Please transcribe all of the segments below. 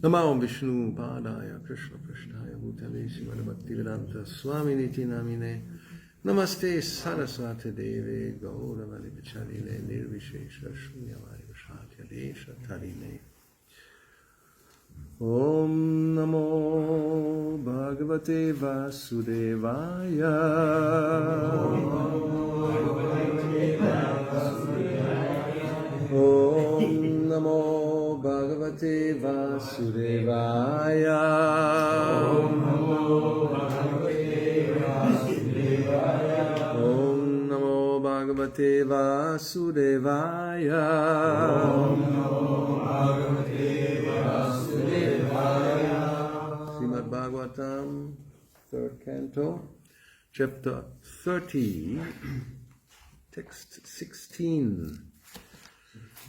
Namo Vishnu Padaya Krishna Prishtaya Bhutale Srimad Bhakti-vedanta Swami Niti Namine Namaste Saraswati Deve Gauravani Vicharile Nirvishesha Shunyavai Vashatya Desha Tarine Om Namo Bhagavate Vasudevaya Om Namo Bhagavate Vasudevaya Om Namo Bhagavate Vasudevaya Om Namo Bhagavate Vasudevaya Srimad Bhagavatam, 3rd canto, chapter 30, text 16.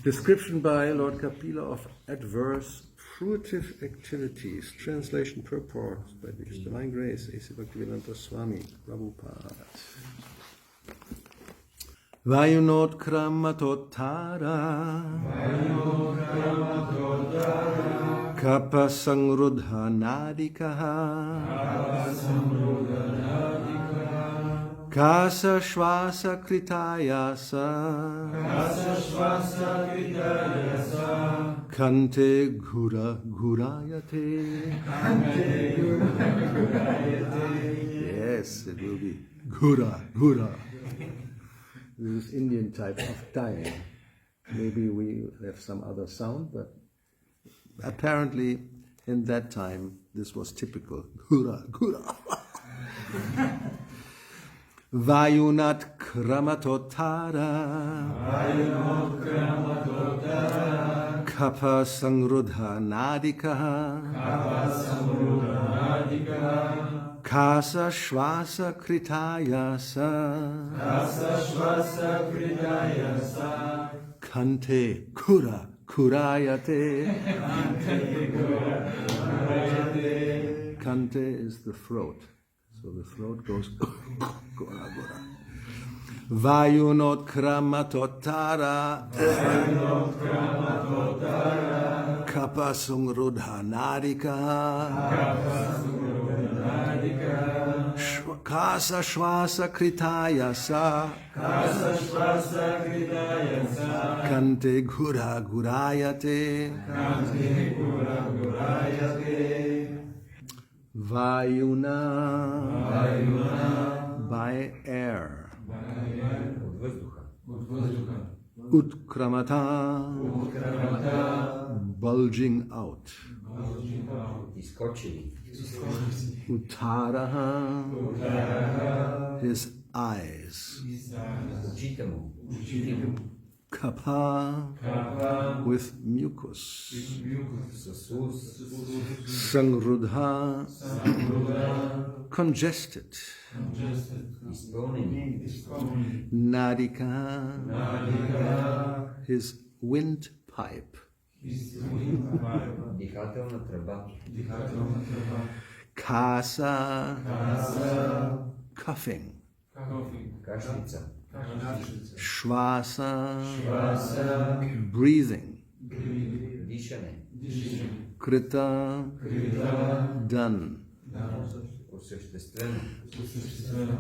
Description by Lord Kapila of adverse fruitive activities. Translation purport by His Divine Grace, A.C. Bhakti-vedanta Swami Prabhupada. Vayunot kramatotara Kappa sangrudha nadikaha Kasa shvasa kritayasa Kante ghura ghurayate. Yes, it will be ghura ghura. This is Indian type of dying. Maybe we have some other sound, but apparently in that time this was typical. Ghura ghura. Vayunat kramatotara Kapha sangrudha nadikaha Kasa shvasa kritayasa Kante kura kurayate. Kante is the throat. So the throat goes gora gora. Vayunot kramatotara Kappa sungrudha nadika Kasa shvasa kritayasa Kante gura gurayate. Vayuna, by air. Utkramata, bulging out. Uttaraha, his eyes. Kapha, with mucus. Sangrudha, congested. Nadika, his windpipe. Kasa, coughing. Shvasa, breathing. Krita, done.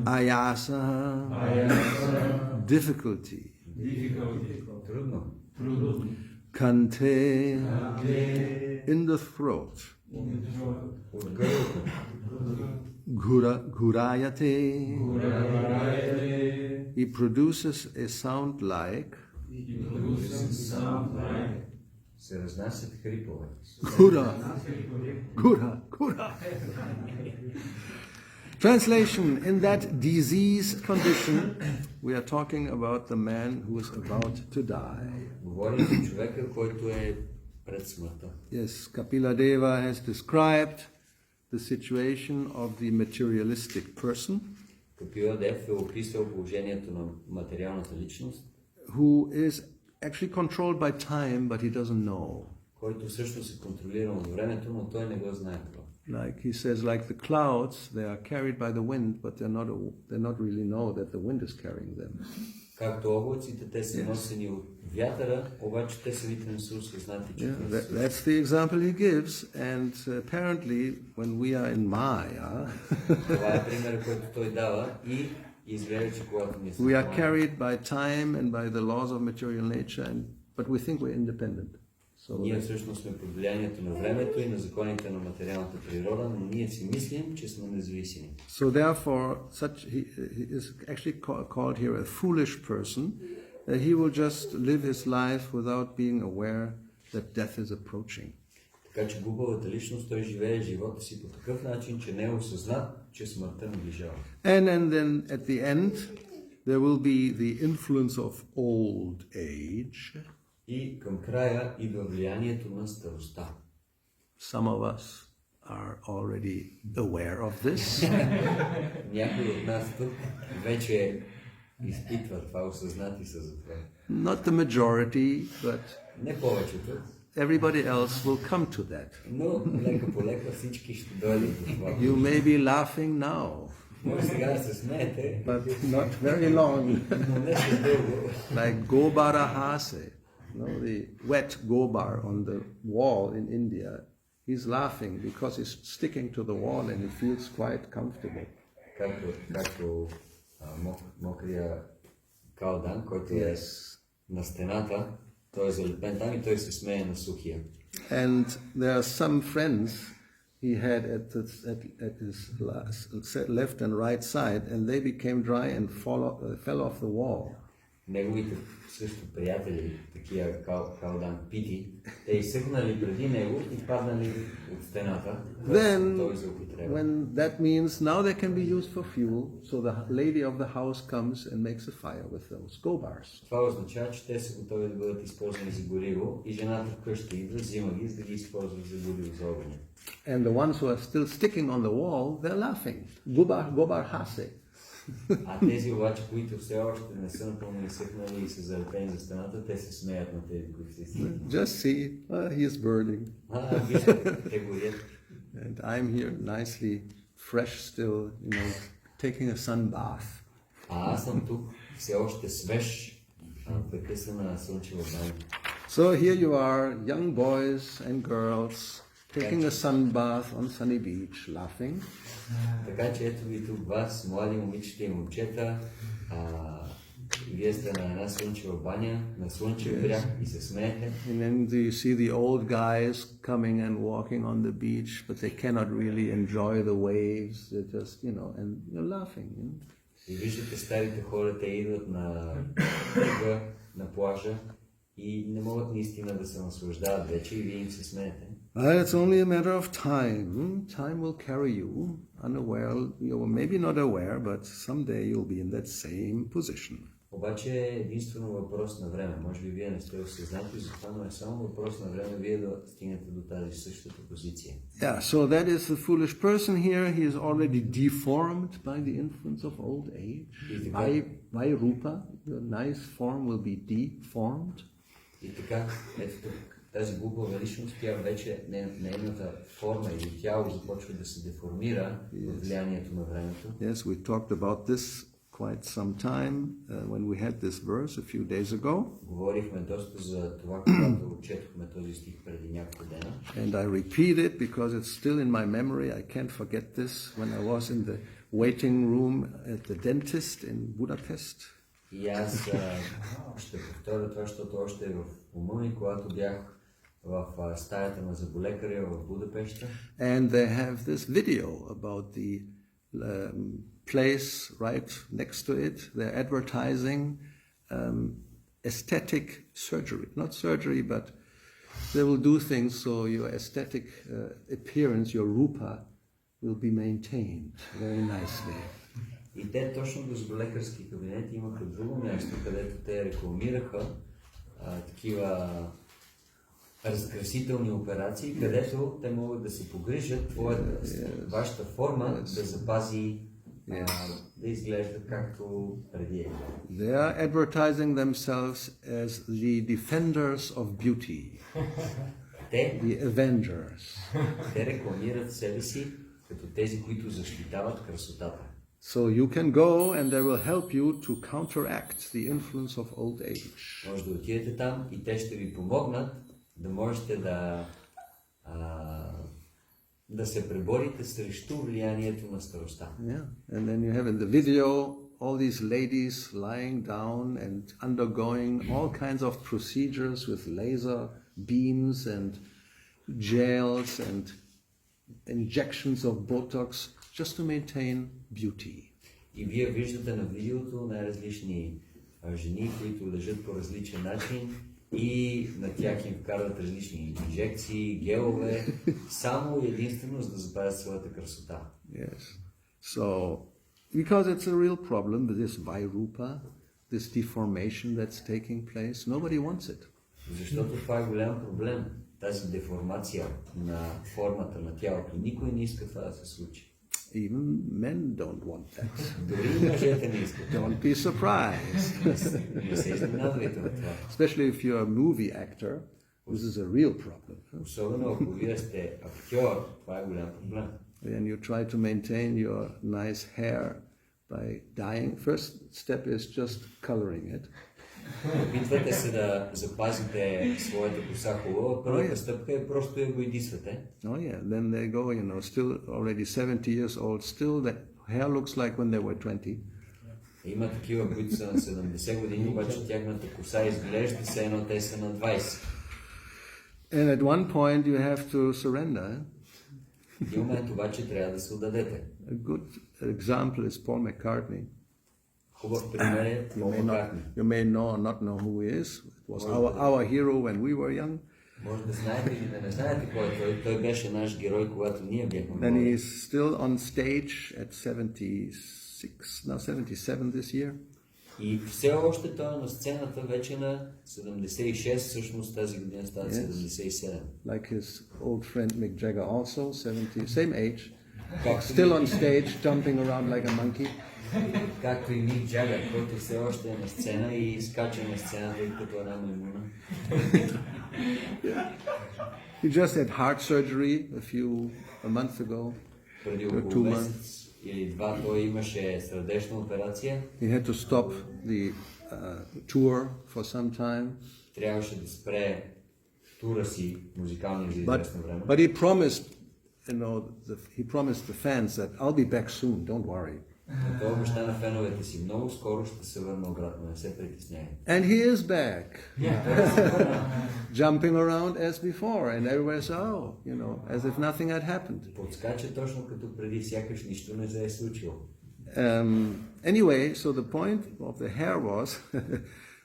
Ayasa, difficulty. Kante, in the throat. Ghurayate, he produces a sound like Gura, Gura, Gura. Translation: in that diseased condition, we are talking about the man who is about to die. Yes, Kapila Deva has described the situation of the materialistic person who is actually controlled by time, but he doesn't know. Like he says, like the clouds, they are carried by the wind, but they're not really know that the wind is carrying them. Както облаците, те са носени от вятъра, обаче те самите не са осъзнати, че that's the example he gives, and apparently when we are in Maya, това е пример, който той дава и изглежда, че когато ние we are carried by time and by the laws of material nature, but we think we're independent. Ние всъщност сме под влиянието на времето и на законите на материалната природа, но ние си мислим, че сме независими. So therefore, he is actually called here a foolish person. He will just live his life without being aware that death is approaching. Така че глупавата личност, той живее живота си по такъв начин, че не е осъзнат, че смъртта наближава. And then at the end, there will be the influence of old age. И към края идва влиянието на старостта. Some of us are already aware of this. Някои от нас тук вече изпитват това, осъзнати са за това. Not the majority, but не повечето. Everybody else will come to that. Но лека по лека всички ще дойдат до това. You may be laughing now. Може сега да се смеете. But not very long. Но не след дълго. Like Gobara Hase. The wet gobar on the wall in India, he's laughing because he's sticking to the wall and he feels quite comfortable. Както мокрия калдан, който е на стената, той е залепен там и той се смее на сухия. And there are some friends he had at his left and right side, and they became dry and fell off the wall. Неговите също приятели, такива калдан пити, те изсъхнали преди него и паднали от стената. Then, when that means now they can be used for fuel, so the lady of the house comes and makes a fire with those go-bars. Това означава, че те са готови да бъдат използвани за гориво и жената вкъщи идва, взима ги, за да ги използва за гориво за огъня. And the ones who are still sticking on the wall, they're laughing. Gobar hase. А тези обаче, които все още не са напълно изсъхнали и са залепени за стената, те се смеят на тези, които се изсъхнали. Just see, he is burning. Те горят. And I'm here nicely fresh still, taking a sun bath. А аз съм тук все още свеж, прекъсана слънчева баня. So here you are, young boys and girls, taking a sun bath on sunny beach, laughing. Така че ето ви тук вас, млади момичета и момчета, вие сте на една слънчева баня, на слънчев бряг и се смеете. And then you see the old guys coming and walking on the beach, but they cannot really enjoy the waves. They're just, and you're laughing. И виждате старите хора, те идват на брега, на плажа и не могат наистина да се наслаждават вече и вие им се смеете. It's only a matter of time. Time will carry you unaware. You're maybe not aware, but someday you'll be in that same position. Обаче е единствено въпрос на време. Може би вие не сте осъзнати, затова, но е само въпрос на време вие да стигнете до тази същата позиция. Yeah, so that is the foolish person here. He is already deformed by the influence of old age. By rupa, the nice form will be deformed. И така, ето тук, тази глупава личност, тя вече нейната форма или тяло започва да се деформира от влиянието на времето. Yes, we talked about this quite some time when we had this verse a few days ago. Говорихме доста за това, когато четохме този стих преди няколко дена. And I repeat it because it's still in my memory. I can't forget this when I was in the waiting room at the dentist in Budapest. И аз ще повторя това, защото още е в ума ми, когато бях в стаята на зъболекаря в Будапеща. And they have this video about the place right next to it. They're advertising aesthetic surgery. Not surgery, but they will do things so your aesthetic appearance, your rupa, will be maintained very nicely. И те точно до зъболекарски кабинети имаха друго място, където те рекламираха такива разкрасителни операции, където те могат да се погрижат вашата форма да запази, да изглежда както преди. They are advertising themselves as the defenders of beauty, the avengers. Те рекламират себе си като тези, които защитават красотата. So you can go and they will help you to counteract the influence of old age. Може да отидете там и те ще ви помогнат да можете да се преборите срещу влиянието на старостта. Yeah, and then you have in the video all these ladies lying down and undergoing all kinds of procedures with laser beams and gels and injections of Botox just to maintain beauty. И вие виждате на видеото най-различни жени, които лежат по различен начин и на тях им вкарват различни инжекции, гелове, само и единствено за да запазят своята красота. Yes. So, because it's a real problem with this Vairupa, this deformation that's taking place, nobody wants it. Защото това е голям проблем, тази деформация на формата на тялото. Никой не иска това да се случи. Even men don't want that. Дори мъжете не искат. Don't be surprised. Не се изненадвайте от това. Especially if you're a movie actor, this is a real problem. Особено ако вие сте актьор, това е голям проблем. And you try to maintain your nice hair by dyeing. First step is just coloring it. Опитвате се да запазите своята коса хубава. Първата стъпка е просто я го идисвате. Oh yeah, then they go, still already 70 years old, still the hair looks like when they were 20. Има такива, които са на 70 години, обаче тяхната коса изглежда все едно те са на 20. And at one point you have to surrender. В един момент обаче трябва да се отдадете. A good example is Paul McCartney. Хубав пример е Пол Маккартни. You may know or not know who he is. It was our hero when we were young. Може да знаете или да не знаете кой е той. Той беше наш герой, когато ние бяхме And млади. he is still on stage at 76, now 77 this year. И все още той е на сцената вече на 76, всъщност тази година става 77. Like his old friend Mick Jagger also, 70, same age. Както Still on stage, jumping around like a monkey. Както и Мик Джагър, който все още е на сцена и скача на сцената и като една маймуна. He just had heart surgery a month ago. Преди or 2 около months. месец или два той имаше сърдечна операция. He had to stop the tour for some time. Трябваше да спре тура си музикалния за известно време. But he promised, he promised the fans that I'll be back soon. Don't worry. Той обеща на феновете си, много скоро ще се върна обратно, не се притесняй. And he is back, jumping around as before, and everywhere says, as if nothing had happened. Подскача точно като преди, сякаш нищо не се е случило. Anyway, so the point of the hair was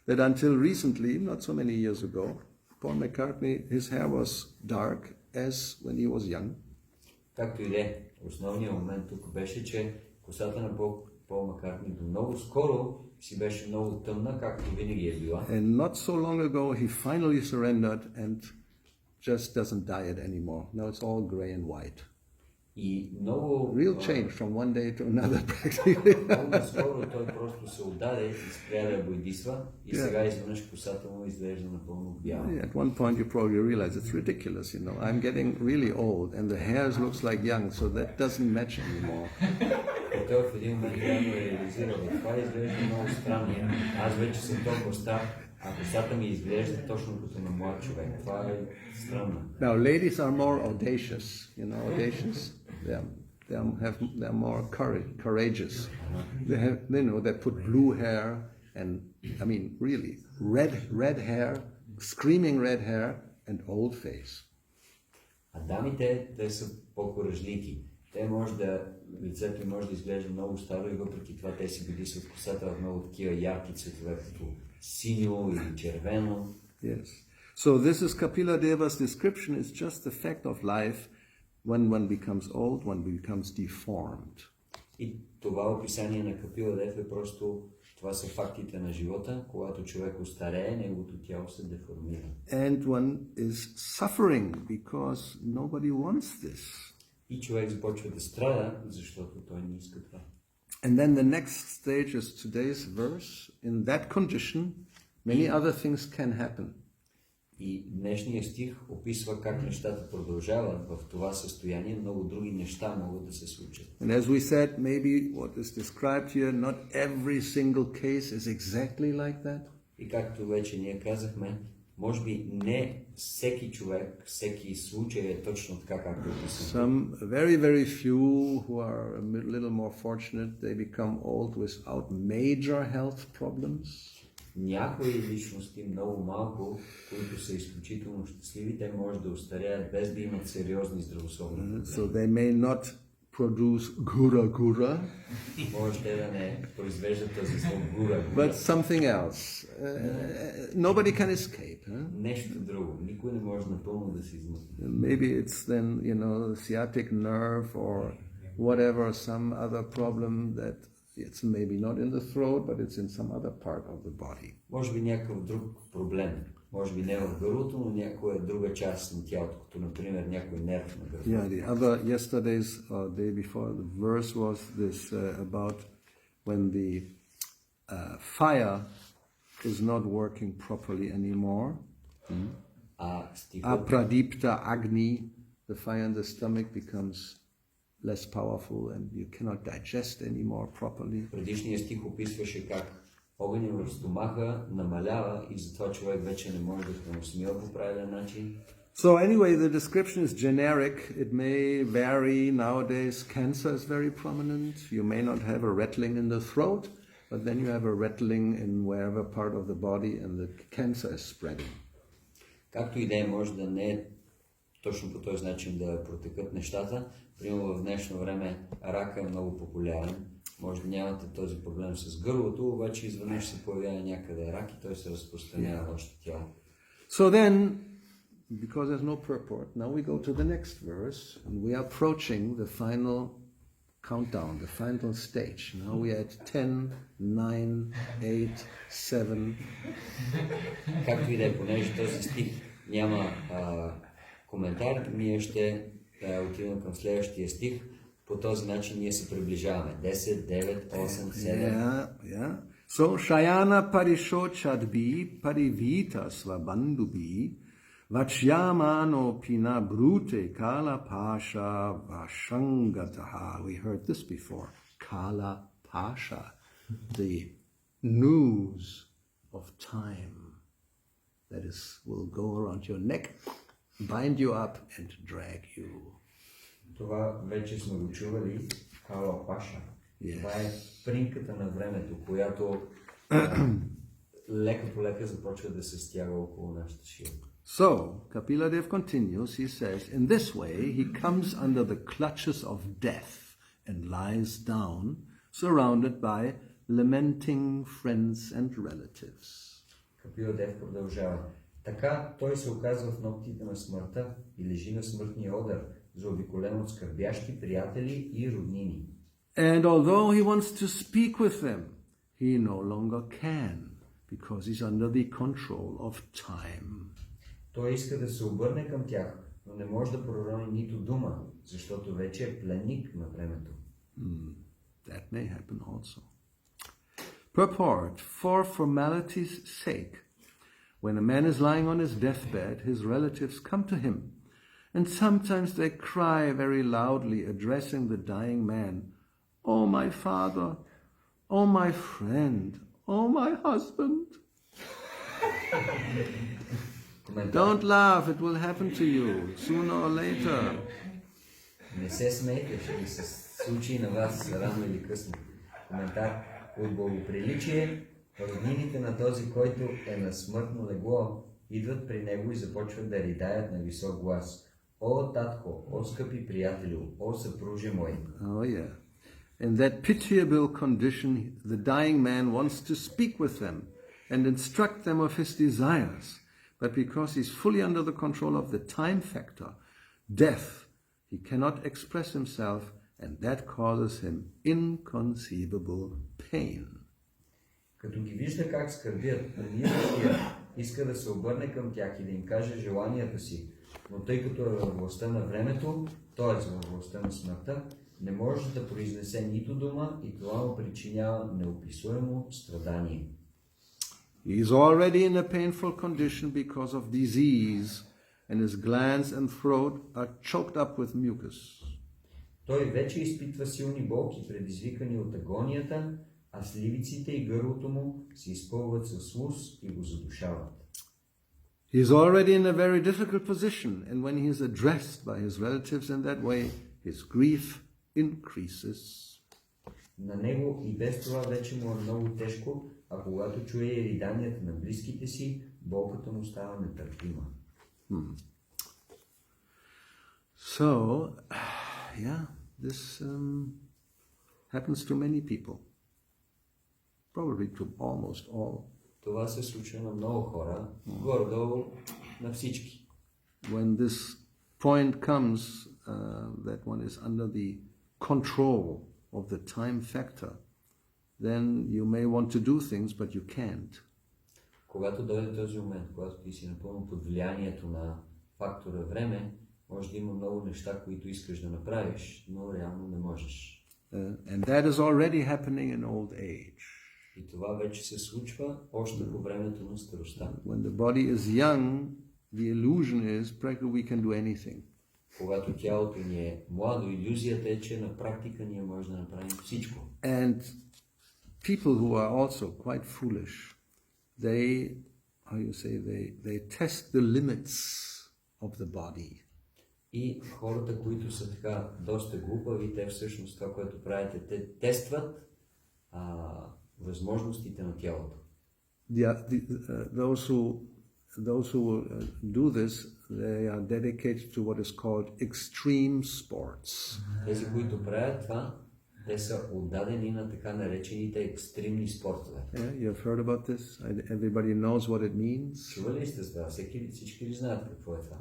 that until recently, not so many years ago, Paul McCartney, his hair was dark as when he was young. Както и де, основният момент тук беше, че косата на Пол Маккартни до много скоро си беше много тъмна, както винаги е била. And not so long ago he finally surrendered and just doesn't dye it anymore. Now it's all gray and white. И много... Real change from one day to another practically. Много скоро той просто се отдаде и спря да го идисва и сега изведнъж косата му изглежда напълно бяла. At one point you probably realize it's ridiculous, I'm getting really old and the hair looks like young, so that doesn't match anymore. И той в един момент реално реализира, това изглежда много странно. Аз вече съм толкова стар, а косата ми изглежда точно като на млад човек. Това е странно. Now ladies are more audacious, audacious. They're more courageous. They put blue hair and, really, red hair, screaming red hair and old face. А дамите, те са по-коражлики. Те лицето може да изглежда много старо и въпреки това те си годисват косата в много такива ярки цветове, като синьо или червено. Yes. So this is Kapila Deva's description. It's just the fact of life. When one becomes old, one becomes deformed. И това описание на Капила Дев е просто, това са фактите на живота, когато човек остарее, неговото тяло се деформира. And one is suffering because nobody wants this. И човек започва да страда, защото той не иска това. And then the next stage is today's verse. In that condition, many other things can happen. И днешният стих описва как нещата продължават в това състояние, много други неща могат да се случат. And as we said, maybe what is described here, not every single case is exactly like that. И както вече ние казахме, може би не всеки човек, всеки случай е точно така, както е описан. Some very, very few who are a little more fortunate, they become old without major health problems. Някои личности, много малко, които са изключително щастливи, те може да остареят без да имат сериозни здравословни проблеми. So they may not produce gura. Може те да не произвеждат този звук гура, But something else. Nobody can escape. Huh? нещо друго. Никой не може напълно да се измъкне. Maybe it's then, the sciatic nerve or whatever, some other problem that it's maybe not in the throat, but it's in some other part of the body. Може би някакъв друг проблем. Може би не в гърлото, но някоя друга част на тялото, като например някой нерв на гърлото. Yeah, the other yesterday's day before the verse was this about when the fire is not working properly anymore. Apradipta Agni, the fire in the stomach becomes less powerful and you cannot digest anymore properly. Предишният стих описваше как огъня в стомаха намалява и затова човек вече не може да храносмила по правилен начин. So anyway, the description is generic. It may vary. Nowadays, cancer is very prominent. You may not have a rattling in the throat, but then you have a rattling in wherever part of the body and the cancer is spreading. Както и да е, може да не е точно по този начин да протекат нещата. Примерно в днешно време рака е много популярен. Може да нямате този проблем с гърлото, обаче изведнъж се появява някъде рак и той се разпространява в вашето тяло. So then, because there's no purport, now we go to the next verse, and we are approaching the final countdown, the final stage. Now we are at 10, 9, 8, 7. Както и да е, понеже този стих няма коментар, ние ще отидем към следващия стих. По този начин ние се приближаваме. 10, 9, 8, 7. Yeah. So, Shayana Parishochadbi Parivita Svabandhubi Vachyamano Pina Brute Kala Pasha Vashangataha. We heard this before. Kala Pasha. The news of time that will go around your neck, bind you up and drag you. Това вече сме го чували, Кала Паша. Yes. Това е принката на времето, която лека по лека започва да се стяга около нашата шия. So, Kapiladev continues, he says, in this way he comes under the clutches of death and lies down, surrounded by lamenting friends and relatives. Капиладев продължава. Така той се оказва в ногтите на смъртта и лежи на смъртния одър, заобиколен от скърбящи приятели и роднини. And although he wants to speak with them, he no longer can, because he's under the control of time. Той иска да се обърне към тях, но не може да пророни нито дума, защото вече е пленник на времето. That may happen also. Purport, for formality's sake, when a man is lying on his deathbed, his relatives come to him, and sometimes they cry very loudly, addressing the dying man, "Oh, my father, oh, my friend, oh, my husband." Don't laugh, it will happen to you, sooner or later. Не се смейте, ще ви се случи на вас рано или късно. Коментар. От благоприличие, роднините на този, който е на смъртно легло, идват при него и започват да ридаят на висок глас. О, татко, о, скъпи приятелю, о, съпруже мой. Oh, yeah. In that pitiable condition, the dying man wants to speak with them and instruct them of his desires. But because he's fully under the control of the time factor, death, he cannot express himself, and that causes him inconceivable pain. Като ги вижда как скърбят, умиращия иска да се обърне към тях и да им каже желанията си, но тъй като е във властта на времето, т.е. във властта на смъртта, не може да произнесе нито дума и това му причинява неописуемо страдание. He is already in a painful condition because of disease, and his glands and throat are choked up with mucus. Той вече изпитва силни болки, предизвикани от агонията, а сливиците и гърлото му се изпълват със слуз и го задушават. He is already in a very difficult position, and when he is addressed by his relatives in that way, his grief increases. На него и без това вече му е много тежко, а когато чуе риданията на близките си, болката му става нетърпима. So, yeah, this happens to many people. Probably to almost all. Това се случва на много хора, горе-долу на всички. When this point comes that one is under the control of the time factor, then you may want to do things, but you can't. Когато дойде този момент, когато ти си напълно под влиянието на фактора време, може да има много неща, които искаш да направиш, но реално не можеш. And that is already happening in old age. И това вече се случва още по времето на старостта. When the body is young, the illusion is practically we can do anything. Когато тялото ни е младо, илюзията е, че на практика ние можем да направим всичко. And people who are also quite foolish, they test the limits of the body. И хората, които са така доста глупави, те всъщност това, което правите, те тестват възможностите на тялото. Those who do this, they are dedicated to what is called extreme sports. Тези, които правят това, те са отдадени на така наречените екстремни спортове. Yeah, you have heard about this? Everybody knows what it means. Чували ли сте това? Всички ли знаят какво е това?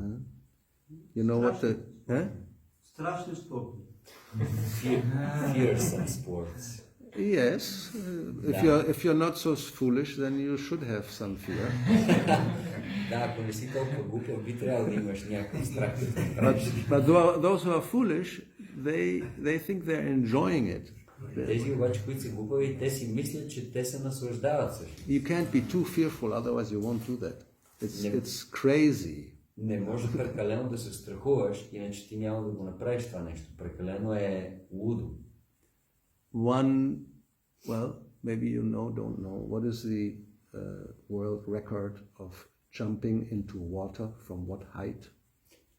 You know what the... Страшни спорти. Fearsome sports. Yes, if you're not so foolish, then you should have some fear. Да, ако не си толкова глупав, би трябвало да имаш някакъв страх. But those who are foolish, they think they're enjoying it. Тези обаче, които са глупави, те си мислят, че те се наслаждават също. You can't be too fearful, otherwise you won't do that. It's crazy. Не може прекалено да се страхуваш, иначе ти няма да го направиш това нещо. Прекалено е лудо. Maybe you don't know, what is the world record of jumping into water from what height?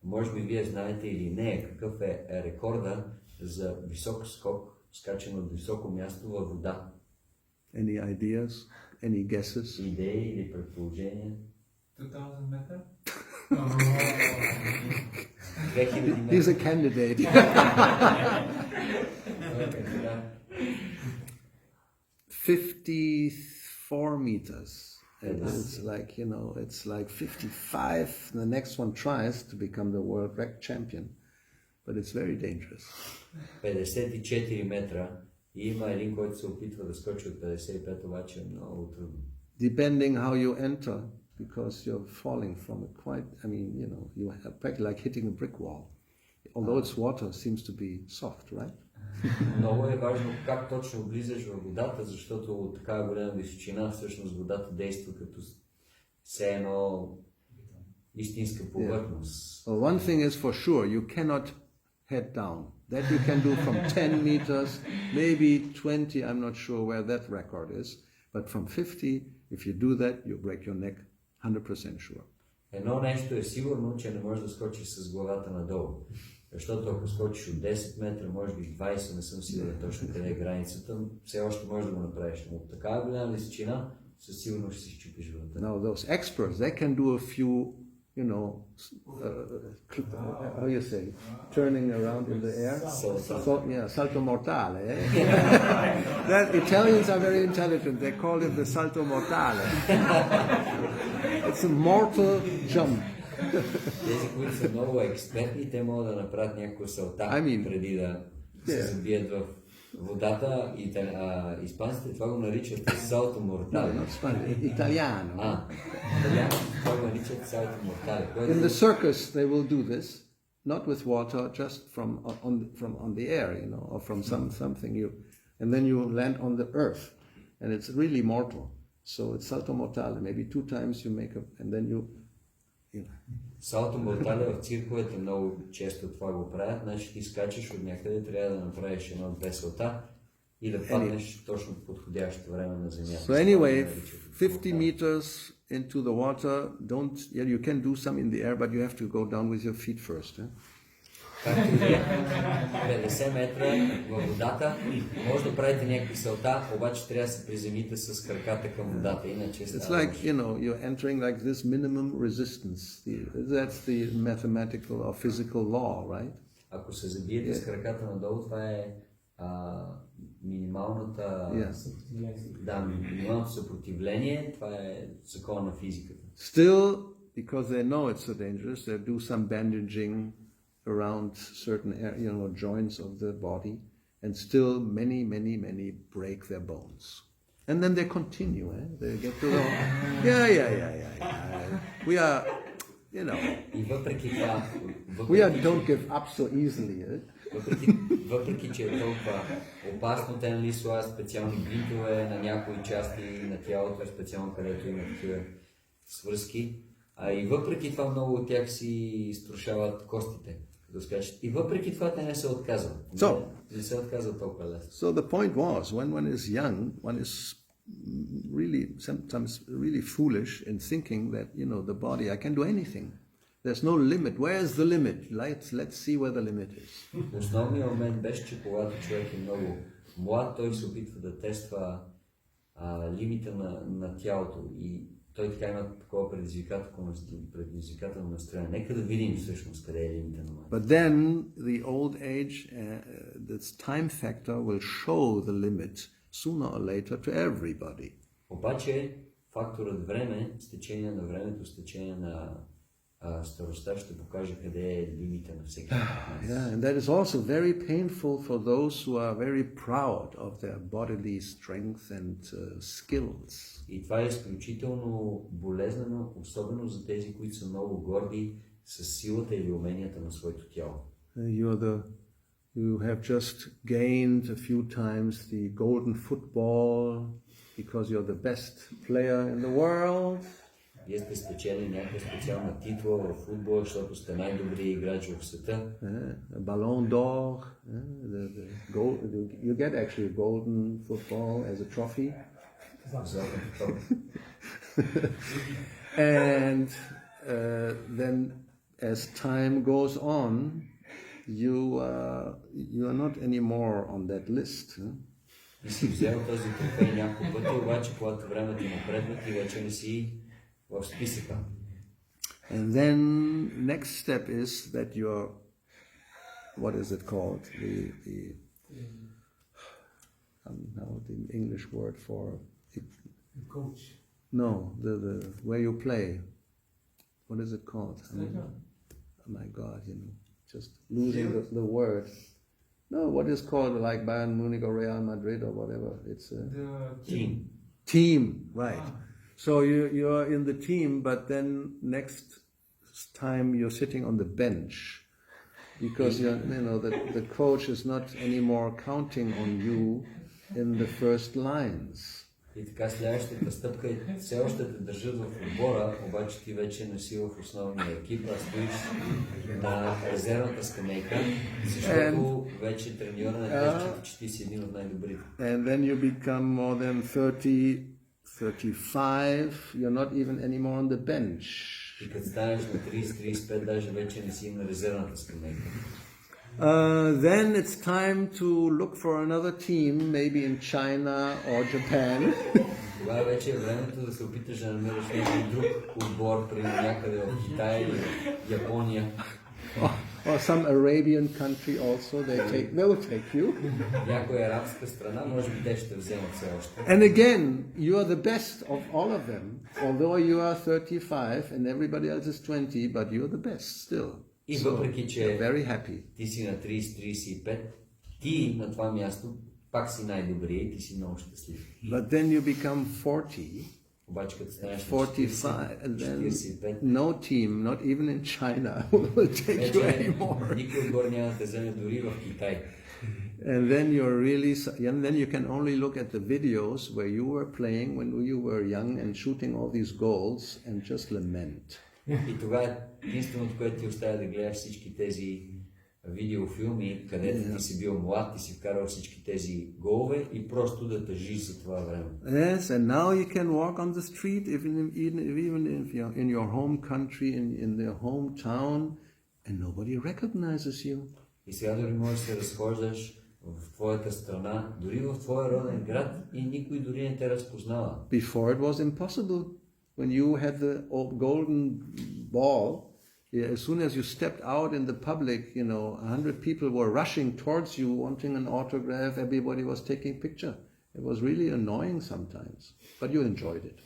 Може би вие знаете или не, какъв е рекорда за висок скок, скачен от високо място във вода. Any ideas? Any guesses? Идеи или предположения? 2000 метра? He's a candidate. 54 meters. It's like, it's like 55. The next one tries to become the world champion, but it's very dangerous. 54 метра и има един, който се опитва да скочи от 55, обаче е много трудно. Depending how you enter, because you're falling from it you have practically like hitting a brick wall. Although it's water, it seems to be soft, right? Много е важно как точно влизаш във водата, защото от такава голяма височина всъщност водата действа като все едно истинска повърхност. Well, one thing is for sure, you cannot head down. That you can do from 10 meters, maybe 20, I'm not sure where that record is, but from 50, if you do that, you break your neck, 100% sure. Едно нещо е сигурно, че не можеш да скочиш с главата надолу. Защото ако скочиш от 10 метра, може би 20, не съм сигурен точно къде е границата, все още можеш да го направиш. Но от такава голяма височина, със сигурност ще си счупиш врата. Now those experts, they can do a few, how you say, turning around in the air. Salto mortale. That Italians are very intelligent. They call it the salto mortale. It's a mortal jump. Тези, които са много експертни, те могат да направят някакво салта, преди да се забият в водата. Испанците това го наричат салто мортале. Italiano. Италиано това го наричат салто мортале. In the circus they will do this, not with water, just from on the air, or from something and then you land on the earth, and it's really mortal. So it's salto mortale. Maybe 2 times you make up, and then you know. Салто мортале в цирковете много често това го правят, значи ти скачаш от някъде, трябва да направиш 1-2 салта и да паднеш точно в подходящо време на земята. So anyway, 50 meters into the water, you can do some in the air, but you have to go down with your feet first. Както и 50 метра във водата, може да правите някакви салта, обаче трябва да се приземите с краката към водата, иначе It's like, you're entering like this minimum resistance. That's the mathematical or physical law, right? Ако се забиете с краката надолу, това е минималното съпротивление, това е закон на физиката. Still, because they know it's so dangerous, they do some bandaging around certain joints of the body, and still many break their bones. And then they continue, they get to the... Yeah. We are, И въпреки това... don't give up so easily, Въпреки, че е толкова опасно, те нали слагат специални бинтове на някои части на тялото, специално където има такива свръзки. И въпреки това много от тях си изтрушават костите. И въпреки това те не се отказват. Не се отказват толкова лесно. So the point was, when one is young, one is really sometimes really foolish in thinking that, the body, I can do anything. There's no limit. Where is the limit? Let's see where the limit is. Основният момент беше, че когато човек е много млад, той се опитва да тества лимита на тялото и той така има такова предизвикателно настроение. Нека да видим всъщност къде е лимита на моята. But then the old age, this time factor will show the limit sooner or later to everybody. Обаче факторът време, с течение на времето, с течение на старостта ще покаже къде е лимита на всеки. Yeah, and that is also very painful for those who are very proud of their bodily strength and skills. И това е изключително болезнено, особено за тези, които са много горди с силата или уменията на своето тяло. You have just gained a few times the golden football because you're the best player in the world. Вие сте спечели някаква специална титла в футбол, защото сте най-добрият играч в света. Ballon d'Or. You get actually a golden football as a trophy. And then as time goes on, you are not anymore on that list. И си взел този трофей няколко пъти, обаче когато времето напредва, ти вече не си в списъка. And then next step is that you're, what is it called? Now the English word for The coach. No, the where you play. What is it called? Oh my God, just losing the word. No, what is called like Bayern Munich or Real Madrid or whatever? It's The team. Team, right? So you're in the team, but then next time you're sitting on the bench because the coach is not anymore counting on you in the first lines. И така следващата стъпка е все още те държат в отбора, обаче ти вече не си в основния екип, а стоиш на резервната скамейка, защото вече треньора на те, че ти си един от най-добрите. And then you become more than 30, 35, you're not even anymore on the bench. И като станеш на 30-35, даже вече не си на резервната скамейка. Then it's time to look for another team, maybe in China or Japan. Това вече е времето да се опиташ да намериш някой друг отбор, примерно някъде в Китай или Япония. Or some Arabian country also, they will take you. Някоя арабска страна, може би те ще вземат все още. And again, you are the best of all of them. Although you are 35 and everybody else is 20, but you are the best still. И въпреки, че very happy. Ти си на 30-35, ти на това място пак си най-добрия и ти си много щастлив. But then you become 40 Обаче като станеш на 45, and then 45, no team, not even in China, will take you anymore. никой отбор няма да те вземе дори в Китай. And then you're really, and then you can only look at the videos where you were playing when you were young and shooting all these goals and just lament. И това е единственото, което ти оставя да гледаш всички тези видеофилми, където ти си бил млад, ти си вкарал всички тези голове и просто да тъжиш за това време. Yes, and now you can walk on the street, even if you're in your home country, in their hometown, and nobody recognizes you. И сега дори можеш да се разхождаш в твоята страна, дори в твоя роден град и никой дори не те разпознава. Before it was impossible. When you had the golden ball, as soon as you stepped out in the public, 100 people were rushing towards you wanting an autograph. Everybody was taking picture. It was really annoying sometimes, but you enjoyed it.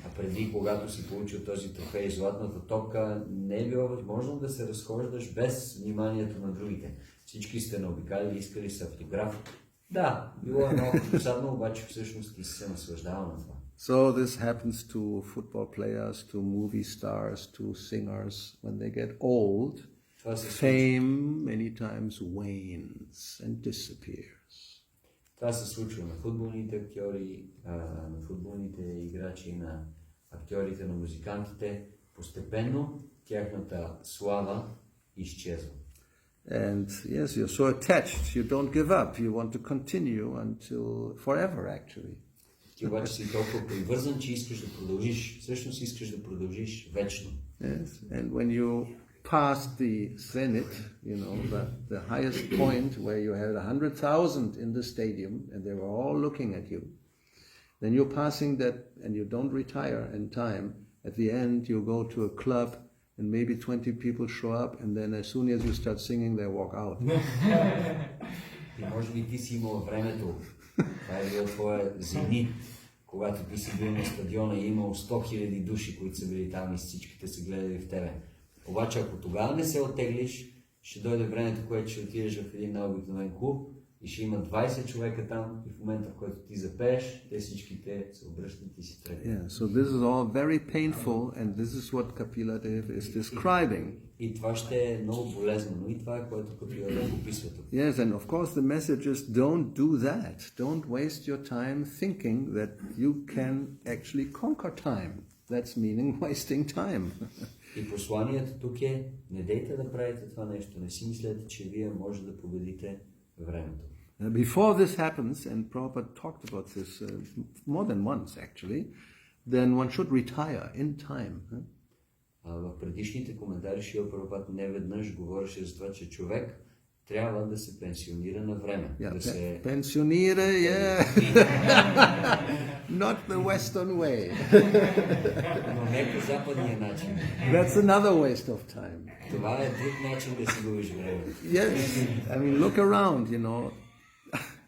А преди, когато си получил този трофей, златната топка, не е било възможно да се разхождаш без вниманието на другите. Всички сте наобикали, искали са автограф. Да, било е малко досадно, обаче всъщност ти си се наслаждавал на това. So this happens to football players, to movie stars, to singers. When they get old, fame many times wanes and disappears. Това се случва на футболните актьори, на футболните играчи, на актьорите, на музикантите. Постепенно тяхната слава изчезва. And yes, you're so attached, you don't give up. You want to continue until forever, actually. Ти обаче си толкова привързан, че искаш да продължиш. Всъщност искаш да продължиш вечно. Yes, and when you pass the zenith, the highest point where you had 100,000 in the stadium and they were all looking at you, then you're passing that and you don't retire in time. At the end, you go to a club and maybe 20 people show up and then as soon as you start singing, they walk out. И може би ти си имал времето. Това е било твоя зенит, когато ти си бил на стадиона и имал 100 000 души, които са били там и всичките са гледали в тебе. Обаче ако тогава не се оттеглиш, ще дойде времето, което ще отидеш в един най-обикновен клуб и ще има 20 човека там и в момента, в който ти запееш, те всичките се обръщат и си тръгват. Yeah, so this is all very painful and this is what Kapila Dev is describing. И това ще е много болезнено и това е което Капила Дев описва тук. Yes, and of course the message is don't do that. Don't waste your time thinking that you can actually conquer time. That's meaning wasting time. И посланието тук е, не дейте да правите това нещо, не си мислете, че вие може да победите времето. Before this happens, and Prabhupada talked about this more than once actually, then one should retire in time. В предишните коментари Шрила Прабхупад не веднъж говореше за това, че човек трябва да се пенсионира на време. Yeah, да се... Pensionire, yeah. Not the Western way. Но не по западния начин. That's another waste of time. Това е друг начин да си губиш време. Yes, I mean, look around,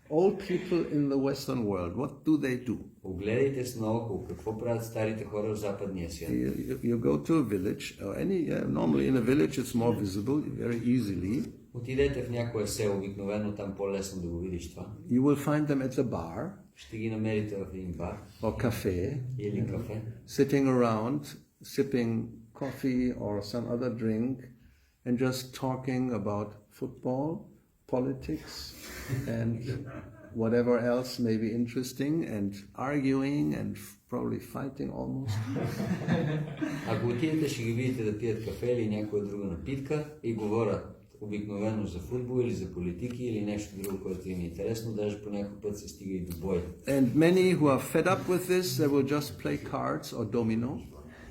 old people in the Western world, what do they do? Огледайте се наоколо, какво правят старите хора в западния свят. You go to a village, or normally in a village it's more visible, very easily. Отидете в някое село, обикновено там по-лесно да го видиш това. You will find them at the bar. Ще ги намерите в един бар. Or cafe. Или кафе. Sitting around, sipping coffee or some other drink, and just talking about football, politics, and whatever else may be interesting, and arguing and probably fighting almost. Ако отидете, ще ги видите да пият кафе или някоя друга напитка и говорят обикновено за футбол или за политики или нещо друго, което им е интересно, даже по някой път се стига и до бой. And many who are fed up with this, they will just play cards or domino.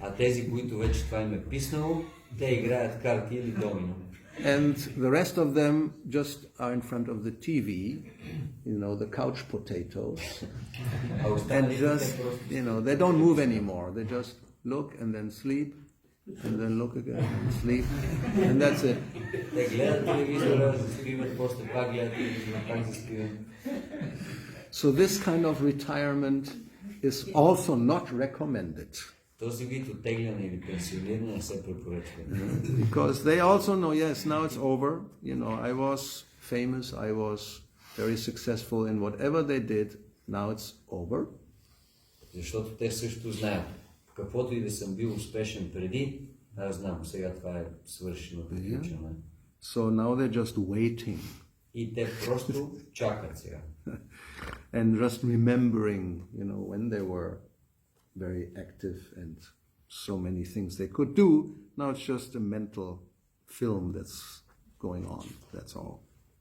А тези, които вече това им е писнало, те играят карти или домино. And the rest of them just are in front of the TV, the couch potatoes, and just, they don't move anymore. They just look and then sleep, and then look again and sleep, and that's it. Те гледат телевизора, заспиват, после пак гледат телевизора, пак заспиват. So this kind of retirement is also not recommended. Този вид оттегляне или пенсиониране не се препоръчва. Because they also know, yes, now it's over. I was famous, I was very successful in whatever they did. Now it's over. Защото те също знаят, каквото и да съм бил успешен преди, аз знам, сега това е свършено, приключено. So now they're just waiting И те просто чакат сега. and just remembering, when they were very active and so many things they could do. Now it's just a mental film that's going on, that's all.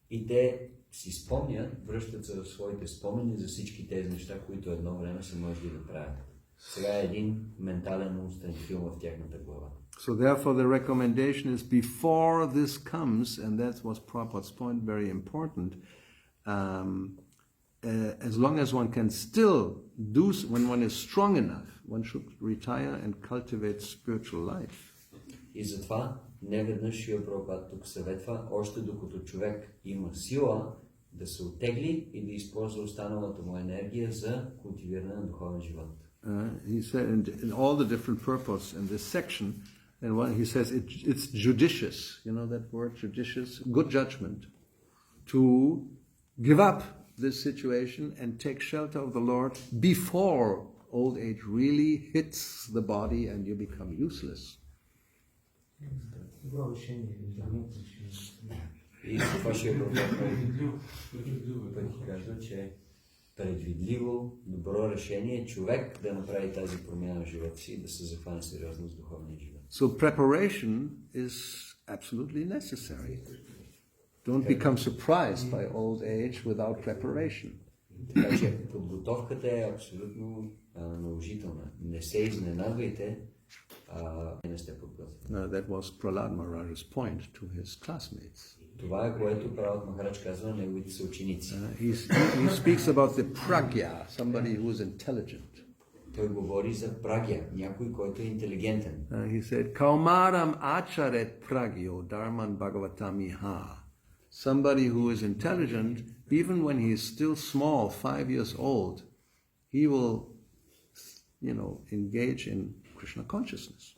И те си спомнят, връщат се в своите спомени за всички тези неща, които едно време са можели да правят. Сега е един ментален умствен филм в тяхната глава. So therefore the recommendation is before this comes, and that was Prabhupada's point, very important, as long as one can still do, when one is strong enough, one should retire and cultivate spiritual life. И затова неведнъж Шрила Прабхупада тук съветва, още докато човек има сила, да се оттегли и да използва останалата му енергия за култивиране на духовен живот. He said in all the different purpose in this section, and he says it's judicious, that word judicious, good judgment, to give up this situation and take shelter of the Lord before old age really hits the body and you become useless. И това ще е пъти казва, че предвидливо, добро решение е човек да направи тази промяна в живота си и да се захване сериозно с духовния живот. So preparation is absolutely necessary. Don't become surprised by old age without preparation. Така че подготовката е абсолютно наложителна. Не се изненадвайте, не сте подготвени. That was Prahlad Maharaj's point to his classmates. Това е което Прабхупада Махарадж казва на неговите съученици. He speaks about the pragya, somebody who is intelligent. Той говори за прагя, някой, който е интелигентен. He said, Kaumaram acharet pragyo dharman bhagavatamiha. Somebody who is intelligent, even when he is still small, 5 years old, he will, engage in Krishna consciousness.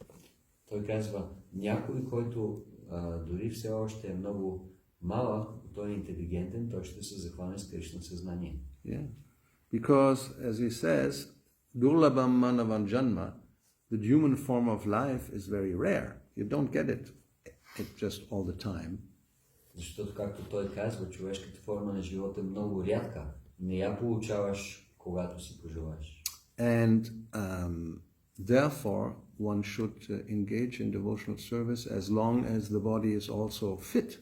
Той казва, някой, който дори все още е много малък, той е интелигентен, той ще се захване с Кришна съзнание. Yeah. Because, as he says, Durlabham manavan janma, the human form of life is very rare. You don't get it just all the time. Защото, както той казва, човешката форма на живота е много рядка. Не я получаваш, когато си пожелаеш. And therefore, one should engage in devotional service as long as the body is also fit.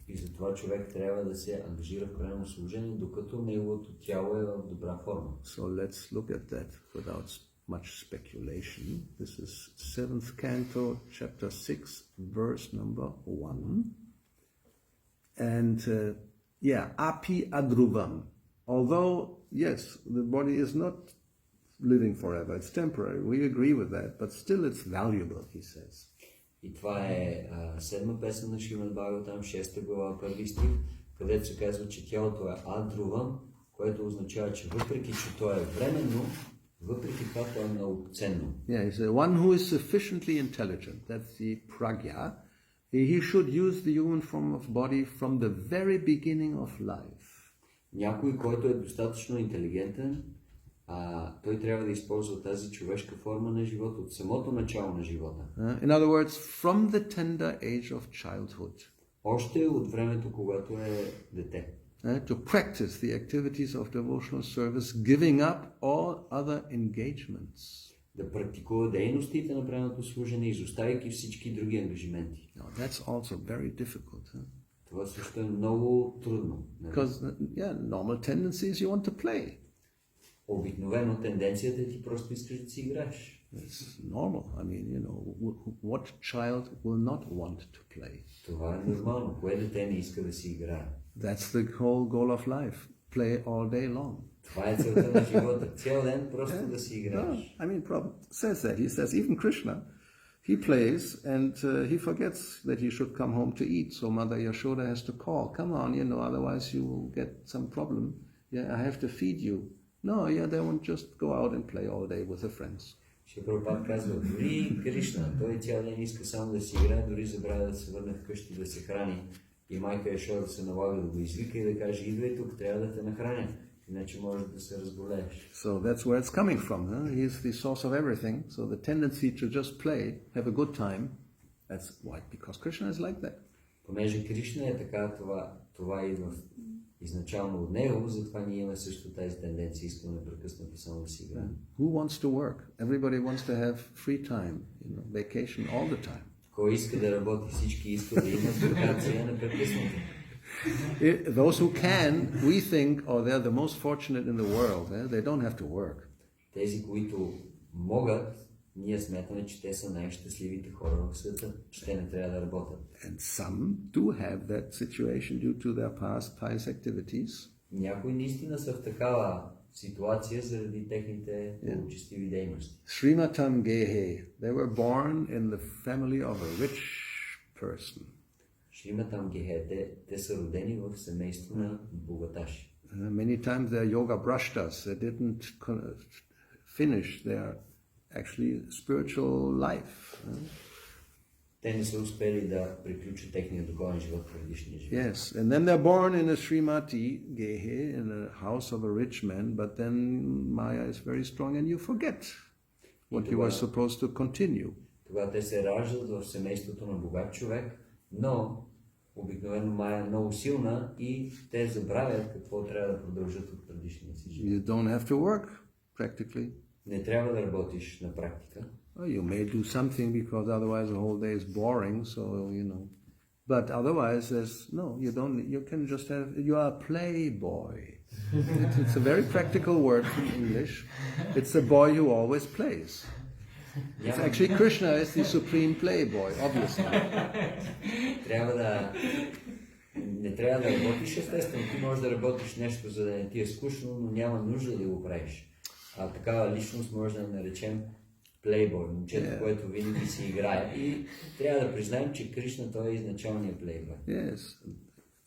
И затова човек трябва да се ангажира в крайно служение, докато неговото тяло е в добра форма. So let's look at that without much speculation. This is 7th canto, chapter 6, verse number 1. And api adruvam. Although, yes, the body is not living forever, it's temporary. We agree with that, but still it's valuable, he says. И това е седма песен на Шримад Бхагаватам, 6 глава, 1 стих, където се казва, че тялото е адрувам, което означава, че въпреки, че то е временно, въпреки това то е много ценно. Yeah, he said, one who is sufficiently intelligent, that's the pragya, he should use the human form of body from the very beginning of life. Някой, който е достатъчно интелигентен, той трябва да използва тази човешка форма на живота от самото начало на живота. In other words, from the tender age of childhood. Още от времето, когато е дете. To practice the activities of devotional service, giving up all other engagements. Да практикува дейностите на преданото служене, изоставяйки всички други ангажименти. Now, that's also very difficult. Това също е много трудно. Because, normal tendency is you want to play. Обикновено тенденцията е ти просто искаш да си играеш. It's normal. I mean, what child will not want to play? Това е нормално. Кое дете не иска да си играе? That's the whole goal of life. Play all day long. Това е целта на живота. Цял ден просто да си играеш. I mean, Prabhupada says that. He says even Krishna, he plays and he forgets that he should come home to eat. So Mother Yashoda has to call. Come on, otherwise you will get some problem. Yeah, I have to feed you. No, they won't just go out and play all day with their friends. Ще Прабхупада казва, дори Кришна, той цял ден иска само да си играе, дори забравя да се върне вкъщи да се храни. И майка Яшода се налага да го извика и да каже, идвай тук, трябва да те нахраня. иначе може да се разболееш. So that's where it's coming from. He's the source of everything. So the tendency to just play, have a good time, that's why, because Krishna is like that. Понеже Кришна е така, това идва изначално от него, затова ние имаме също тази тенденция, искаме непрекъснато само да си играем. Who wants to work? Everybody wants to have free time, vacation all the time. Кой иска да работи? Всички искат да имат вакация непрекъснато. Those who can, we think, they're the most fortunate in the world. They don't have to work. Тези, които могат, ние смятаме, че те са най-щастливите хора в света, че те не трябва да работят. And some do have that situation due to their past pious activities. Някои наистина са в такава ситуация заради техните благочестиви дейности. Srimatam Gehe, they were born in the family of a rich person. Шриматам Гехе, те са родени в семейство на богаташи. Many times their yoga brushed us. They didn't finish their actually spiritual life. Те не са успели да приключат техния духовен живот в предишния живот. Yes, and then they're born in a Srimati Gehe, in a house of a rich man, but then Maya is very strong and you forget what you were supposed to continue. Тогава те се раждат в семейството на богат човек, но обикновено Мая е много силна и те забравят какво трябва да продължат от предишния си живот. You don't have to work, practically. Не трябва да работиш на практика. Well, you may do something because otherwise the whole day is boring, so, But otherwise, you can just you are a playboy. It's a very practical word in English. It's a boy who always plays. It's actually Krishna is the supreme playboy, obviously. Не трябва да работиш, естествено. Ти можеш да работиш нещо, за да не ти е скучно, но няма нужда да го правиш. А такава личност може да наречем плейбой, момчето, което винаги си играе. И трябва да признаем, че Кришна той е изначалният плейбой. Yes.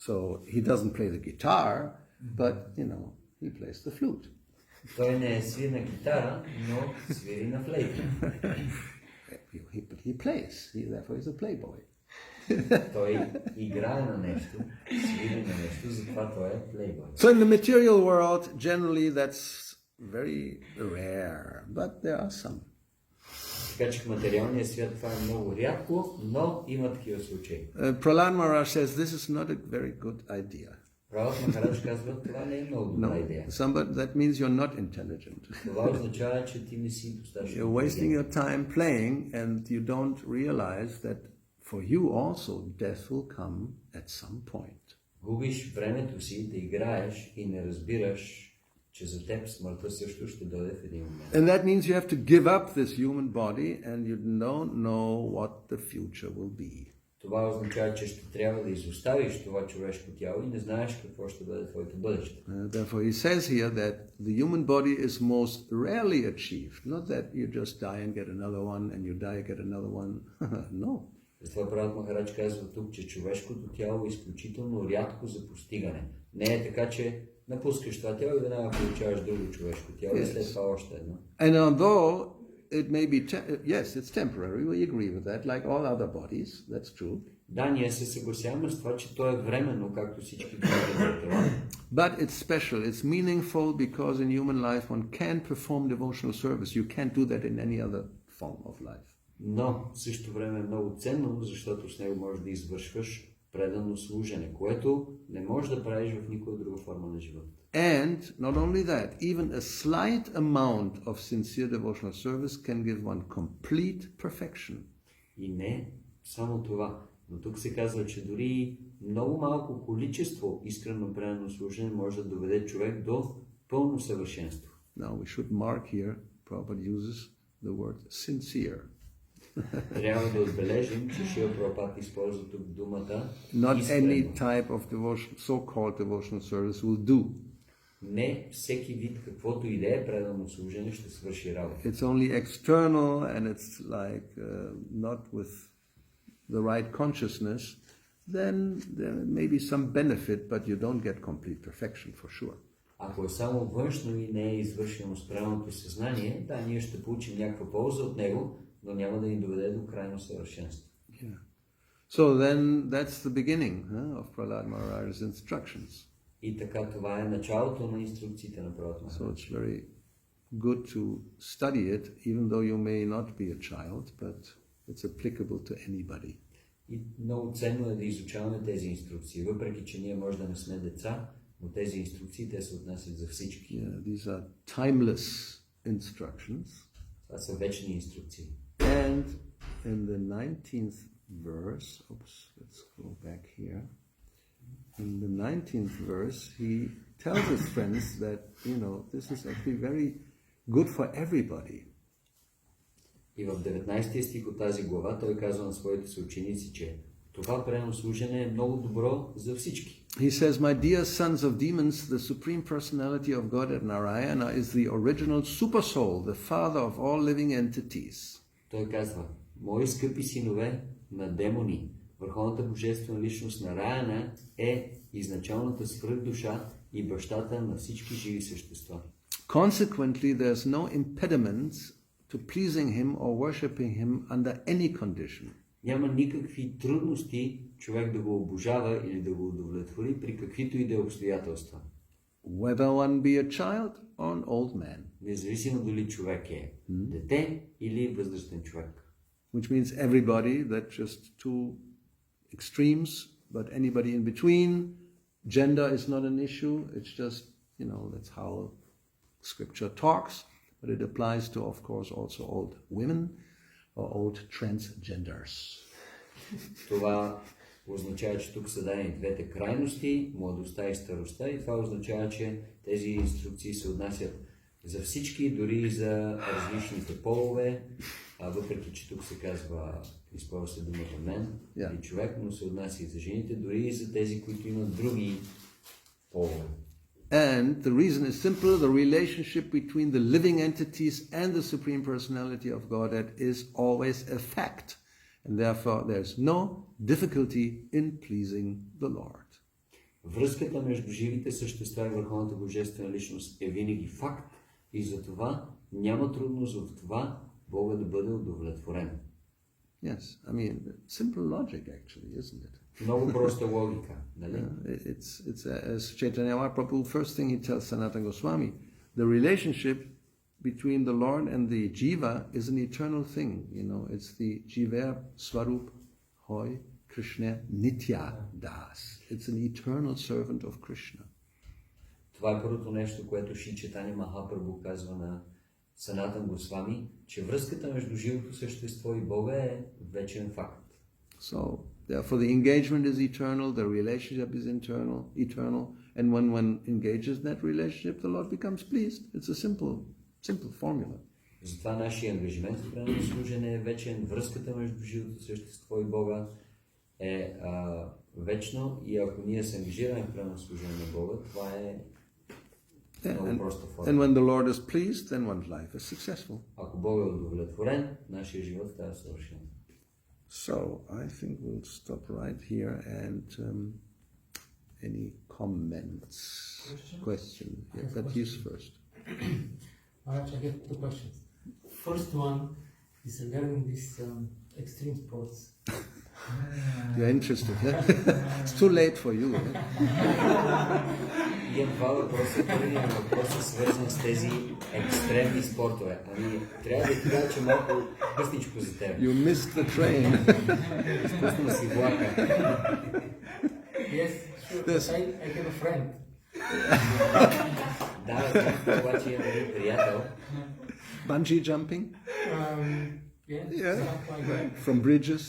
So he doesn't play the guitar, but he plays the flute. Той не свири на гитара, но свири на флейта. He plays. Therefore he's a playboy. Той играе на нещо, свири на нещо, затова той е плейбой. So in the material world, generally that's very rare, but there are some. Така че в материалния свят това е много рядко, но има такива случаи. Prahlad Maharaj says this is not a very good idea. Пралад Махарадж казва, това не е много добра идея. That means you're not intelligent. Това означава, че ти не си достатъчно. You're wasting your time playing and you don't realize that for you also death will come at some point. Губиш времето си да играеш и не разбираш, че за теб смъртта също ще дойде в един момент. And that means you have to give up this human body and you don't know what the future will be. Това означава, че ще трябва да изоставиш това човешко тяло и не знаеш какво ще бъде твоето бъдеще. Therefore he says here that the human body is most rarely achieved. Not that you just die and get another one and you die and get another one. No. Затова Пралад Махарадж казва тук, че човешкото тяло е изключително рядко за постигане. Не е така, че напускаш това тяло и веднага получаваш друго човешко тяло и след това още едно. And although it may be, yes, it's temporary, we agree with that, like all other bodies, that's true. Да, ние се съгласяваме с това, че то е временно, както всички други тела. But it's special, it's meaningful because in human life one can perform devotional service. You can't do that in any other form of life. Но в същото време е много ценно, защото с него можеш да извършваш предано служене, което не можеш да правиш в никоя друга форма на живота. And not only that, even a slight amount of sincere devotional service can give one complete perfection. И не само това, но тук се казва, че дори много малко количество искрено предано служене може да доведе човек до пълно съвършенство. Now we should mark here, Prabhupada uses the word sincere. Трябва да отбележим, че Шрила Прабхупада използва тук думата Not искрено. any type of so-called devotional service will do. Не всеки вид, каквото и да е предано служене, ще свърши работа. It's only external and it's like not with the right consciousness, then there may be some benefit, but you don't get complete perfection for sure. Ако е само външно и не е извършено с правилното съзнание, да, ние ще получим някаква полза от него, но няма да ни доведе до крайно съвършенство. Yeah. So then that's the beginning of Prahlad Maharaj's instructions. И така това е началото на инструкциите на Прабхупада Махарадж. So it's very good to study it, even though you may not be a child, but it's applicable to anybody. И много ценно е да изучаваме тези инструкции, въпреки че ние може да не сме деца, но тези инструкции те се отнасят за всички. Yeah, these are timeless instructions. Това са вечни инструкции. And in the 19th verse, let's go back here. In the 19th verse, he tells his friends that, this is actually very good for everybody. И в 19 стих от тази глава той казва на своите съученици, че това преданно служене е много добро за всички. He says, my dear sons of demons, the supreme personality of God at Narayana is the original supersoul, the father of all living entities. Той казва, мои скъпи синове на демони, върховната божествена личност на Нараяна е изначалната свръхдуша и бащата на всички живи същества. Consequently, there's no impediments to pleasing him or worshipping him under any condition. Няма никакви трудности човек да го обожава или да го удовлетвори при каквито и да е обстоятелства. Whether one be a child or an old man. Независимо дали човек е дете или възрастен човек. Which means everybody, that just two extremes, but anybody in between. Gender is not an issue, it's just, that's how scripture talks, but it applies to, of course, also old women or old transgenders. Това означава, че тук са дадени двете крайности, младостта и старостта, и това означава, че тези инструкции се отнасят за всички, дори и за различните полове, въпреки че тук се казва, използва се думата мен и човек, но се отнася и за жените, дори и за тези, които имат други полове. And the reason is simple, the relationship between the living entities and the Supreme Personality of Godhead is always a fact. And therefore there's no difficulty in pleasing the Lord. Връзката между живите същества и върховната божествена личност е винаги факт и затова няма трудност в това Бога да бъде удовлетворен. Yes, I mean, simple logic actually, isn't it? Много проста логика, нали? It's as Chaitanya Mahaprabhu, first thing he tells Sanatana Goswami, the relationship between the Lord and the Jiva is an eternal thing, it's the Jiva Swarup Hoy Krishna Nitya Das. It's an eternal servant of Krishna. Това е първото нещо, което Шри Чайтаня Махапрабху казва на Санатана Госвами, че връзката между живото същество и Бога е вечен факт. So, therefore the engagement is eternal, the relationship is eternal, and when one engages in that relationship, the Lord becomes pleased. It's a simple formula. Затова нашия ангажимент в преданно служене е вечен, връзката между живото същество и Бога е вечно и ако ние се ангажираме в преданно служене на Бога, това е много проста форма. And when the Lord is pleased, then one's life is successful. Ако Бог е удовлетворен, нашия живот става съвършен. So, I think we'll stop right here and any comments? Question? Yeah, but he's first. Actually, I have two questions. First one is regarding this extreme sports. You're interested, yeah? It's too late for you. Имам два въпроса. Първият въпрос е свързан с тези екстремни спортове. Ами, трябва да ти кажа, че малко късничко за теб. You missed the train. Спусна си влака. Yes, sure. I have a friend. Да, обаче имам един приятел. Bungee jumping? Yeah. Like that. From bridges?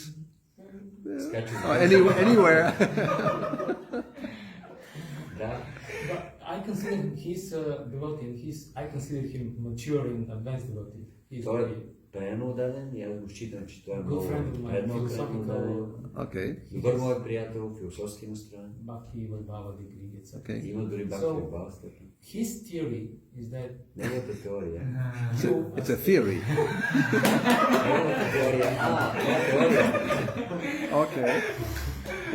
Скача Anywhere. Да. But I consider his devotee. I consider him mature and advanced devotee. He's Той е very предано отдаден и аз го считам, че той е good много friend of mine. предано отдаден. Okay. Добър мой приятел, философски настроен. Bhakti-yoga degree, etc. Okay. Има дори Бхакти-йога степен. His theory is that Неговата теория. It's a theory. Неговата теория. Това е теория. Okay.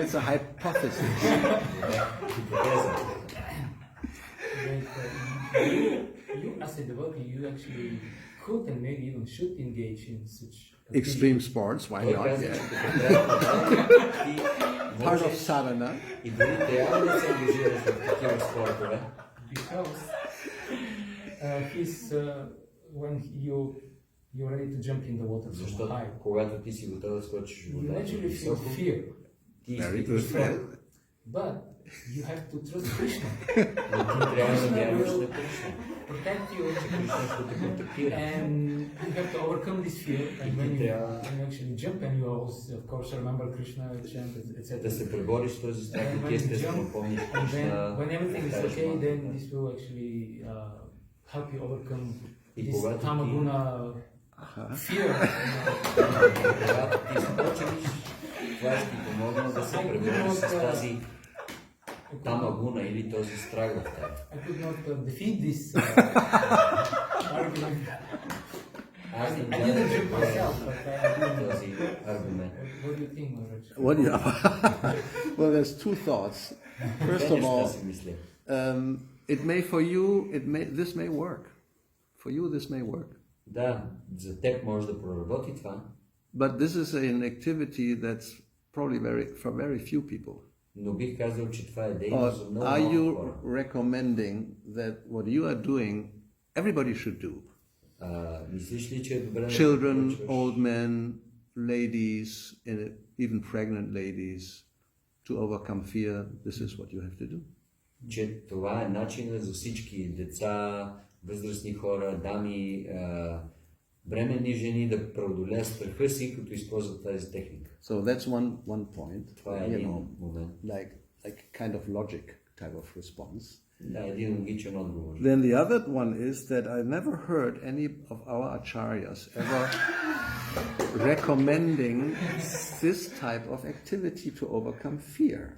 It's a hypothesis. Хипотеза. you as a devotee, you actually could and maybe even should engage in such Extreme sports, why Той not? каза, Yeah. че като трябва ти Part of можеш sadhana. и дори трябва да се ангажираш в такива спортове. because when you're ready to jump in the water from Защото high, когато ти си готов да скочиш в you водата naturally feel високо, fear, ти Very изпитваш good. страх. but you have to trust Krishna, Но ти трябва да вярваш на Кришна. protect you, Кришна ще те контактира. and you have to overcome this fear. And when you Yeah. actually jump, and you also, of course, remember Krishna, chant, etc. Да се пребориш с този страх And и when ти you естествено jump, помниш and then Кришна. when everything is повтаряш okay, мантра. then this will actually help you overcome И this когато ти- tamaguna fear. Когато ти скочиш, това ще ти помогне да се пребориш с тази тамагуна или този страх в теб. I could not defeat this argument. Аз не I трябва didn't да jump преборя myself, but този аргумент. what do you think, Maharaj? What do you, well, there's two thoughts. First Две of неща all, си мисля. it may for you, this may work. For you, this may work. Да, за теб може да проработи това, But this is an activity that's probably for very few people. но бих казал, че това е Or дейност за много are малко you хора. recommending that what you are doing, everybody should do? Мислиш ли, че е добре да Children, препоръчваш old men, ladies, and even pregnant ladies, to overcome fear? This is what you have to do. че това е начинът за всички деца, възрастни хора, дами, бременни жени да преодолеят страха си, като използват тази техника. So that's one point. Това е You един know, момент. like kind of logic type of response. Да, един логичен отговор. Then the other one is that I never heard any of our acharyas ever recommending this type of activity to overcome fear.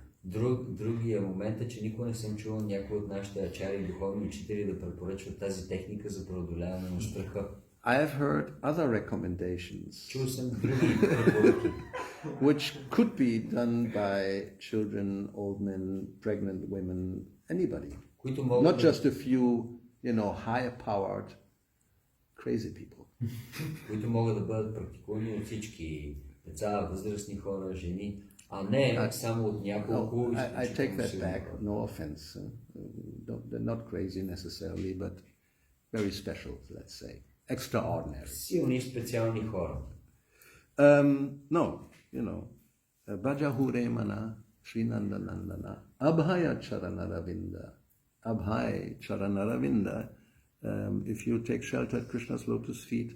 Другия момент е, че никога не съм чувал някой от нашите ачари и духовни учители да препоръчват тази техника за преодоляване на страха. I have heard other recommendations Чул съм други препоръки, which could be done by children, old men, pregnant women, anybody. които могат Not just a few, higher-powered, crazy people. които могат да бъдат практикувани от всички деца, възрастни хора, жени, а не само от няколко. I take that back. No offense. They're not crazy necessarily, but very special, let's say. Extraordinary. Силни, специални хора. No, Bhajahure mana Srinandanandana Abhaya Charanaravinda. Abhay Charanaravinda. If you take shelter at Krishna's lotus feet,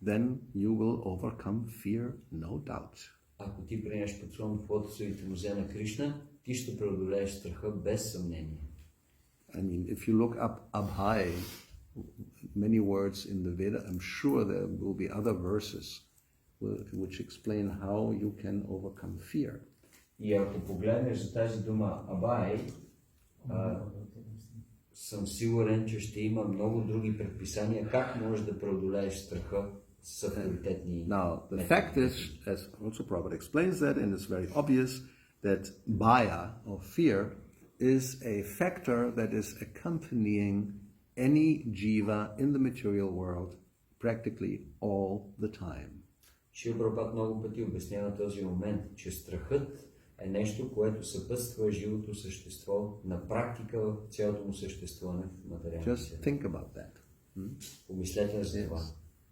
then you will overcome fear, no doubt. Ако ти приемеш под в лотосовите нозе на Кришна, ти ще преодолееш страха без съмнение. I mean, if you look up Abhay, many words in the Veda, I'm sure there will be other verses which explain how you can overcome fear. И ако погледнеш за тази дума Абай, съм сигурен, че ще има много други предписания как можеш да преодолееш страха с авторитетни. Now, the fact is, as also Prabhupada explains that, and it's very obvious, that bhaya, or fear, is a factor that is accompanying any jiva in the material world practically all the time. Шрила Прабхупада много пъти обяснява този момент, че страхът е нещо, което съпътства живото същество на практика в цялото му съществуване в материалния Just свят. think about that. Помислете за това.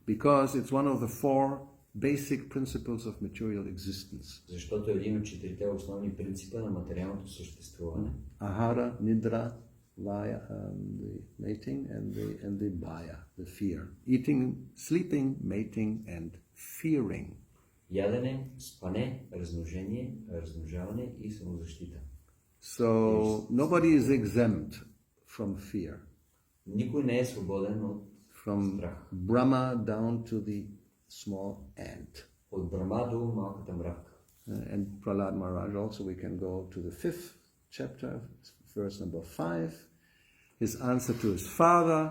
Because it's one of the four basic principles of material existence. Защото е един от четирите основни принципа на материалното съществуване. Ahara, nidra, vaya, the mating, and the bhaya, the fear. Eating, sleeping, mating, and fearing. Ядене, спане, размножение, размножаване и самозащита. So nobody is exempt from fear. Никой не е свободен от From страх. Brahma down to the small ant. От Брама до малката мравка. And Prahlad Maharaj also, we can go to the 5th chapter, verse number 5. His answer to his father,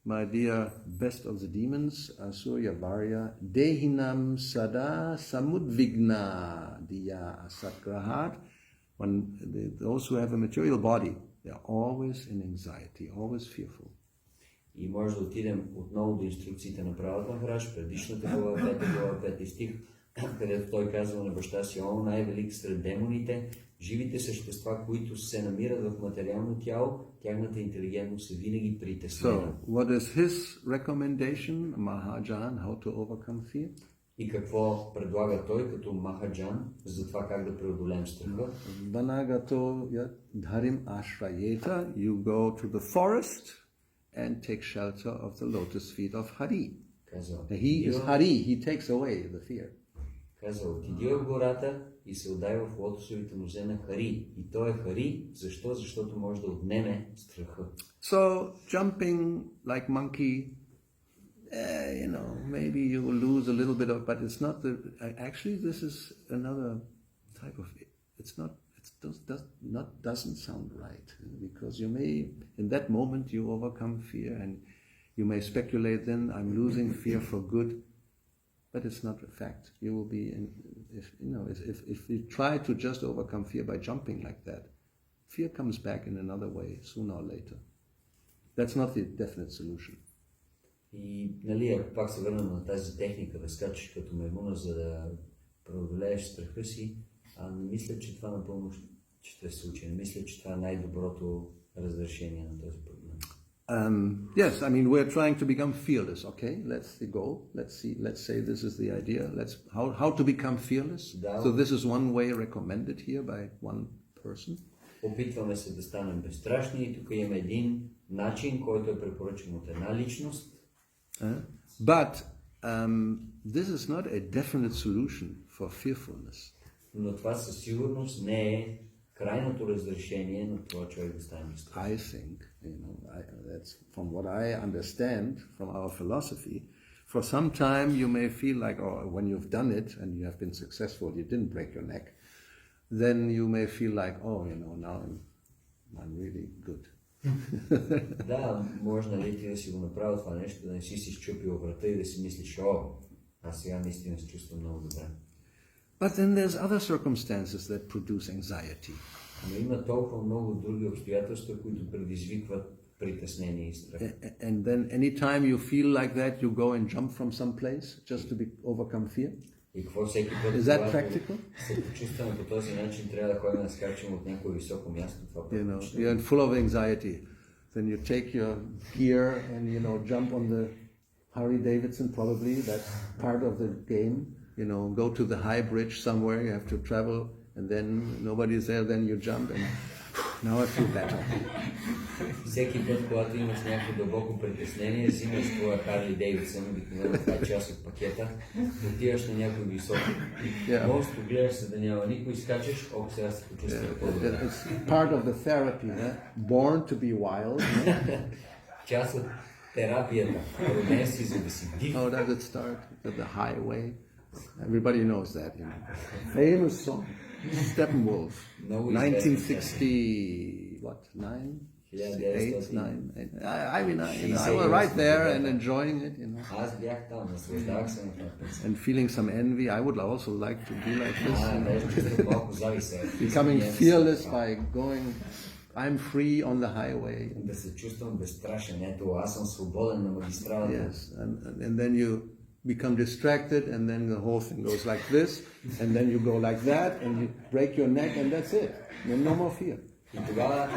my dear best of the demons, Asurya Varya, Dehinam Sada Samudvigna Diya Asakrahat. When those who have a material body, they are always in anxiety, always fearful. И може да отидем отново до инструкциите на Правът Махарадж, предишната глава, 5 глава, 5 стих, където той казва на баща си: "О, най-велик сред демоните, живите същества, които се намират в материално тяло, тяхната интелигентност е винаги притеснена." So, what is his recommendation, Mahajan, how to overcome fear? И какво предлага той като Махаджан за това как да преодолеем страха? Vanagato dharim ashrayeta, you go to the forest and take shelter of the lotus feet of Hari. Казва, He is Hari, he takes away the fear. Казва, отиди в гората и се отдай в лотосовите нозе на Хари. И той е Хари, защо? Защото може да отнеме страха. So, jumping like monkey, maybe you will lose a little bit of, but it's not actually this is another type of, doesn't sound right, because you may, in that moment you overcome fear and you may speculate then, I'm losing fear for good, but it's not a fact. You will be, if you try to just overcome fear by jumping like that, fear comes back in another way, sooner or later. That's not the definite solution. И, нали, ако пак се върнем на тази техника да скачаш като маймуна, за да преодолееш страха си, не мисля, че това напълно ще се случи. Не мисля, че това е най-доброто разрешение на този проблем. Yes, I mean, we're trying to become fearless, okay? That's the goal. Let's say this is the idea. How to become fearless. So this is one way recommended here by one person. Опитваме се да станем безстрашни и тук има един начин, който е препоръчен от една личност. But this is not a definite solution for fearfulness. Но това със сигурност не е крайното разрешение на това човек да стане безстрашен. I think, that's from what I understand from our philosophy. For some time you may feel like, when you've done it and you have been successful, you didn't break your neck, then you may feel like, now I'm really good. Да, може, нали, ти да си го направил това нещо, да не си счупил врата и да си мислиш: аз сега наистина се чувствам много добре. But then there's other circumstances that produce anxiety. Но има толкова много други обстоятелства, които предизвикват притеснение и страх. And then anytime you feel like that, you go and jump from some place just to overcome fear. И какво всеки път, Is that practical? се почувстваме по този начин, трябва да ходим да скачим от някое високо място. You're full of anxiety. Then you take your gear and jump on the Harley Davidson, probably that's part of the game. Go to the high bridge somewhere. You have to travel, and then nobody's there. Then you jump, and now I feel better. Всеки път, когато имаш някакво дълбоко притеснение, взимаш твоя Харли Дейвидсън, обикновено това е част от пакета, отиваш на някой високо. Може да гледаш се да няма никой, скачаш, сега се почувстваш по-добре. It's part of the therapy, born to be wild. Част от терапията, роден си, за да си див. How does it start? At the highway. Everybody knows that, Famous song, Steppenwolf, 1960, what, 9? 8, 9. I was right there and enjoying it, Аз бях там, наслаждах се на това песен. and feeling some envy. I would also like to be like this. Малко зависа. Becoming fearless by going, I'm free on the highway. Да се чувствам безстрашен. Ето, аз съм свободен на магистралата. Yes, and then you become distracted, and then the whole thing goes like this, and then you go like that, and you break your neck, and that's it. No more fear. И тогава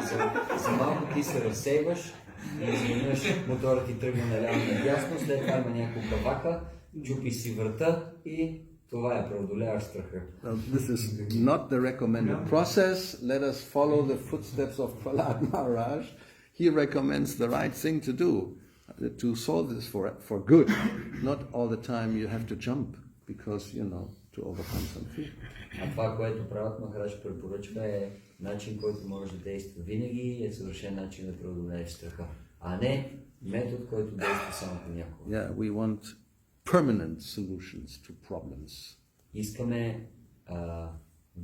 за малко ти се разсейваш и изведнъж моторът ти тръгва наляво надясно, след това има няколко вака, чупи си врата и това е преодоляваш страха. This is not the recommended process. Let us follow the footsteps of Prahlad Maharaj. He recommends the right thing to do. To solve this for good, not all the time you have to jump because to overcome some fear. А това, което Правът Махарадж препоръчва, е начин, който може да действа винаги, е съвършен начин да преодолееш страха, а не метод, който действа само понякога. Yeah, we want permanent solutions to problems. Искаме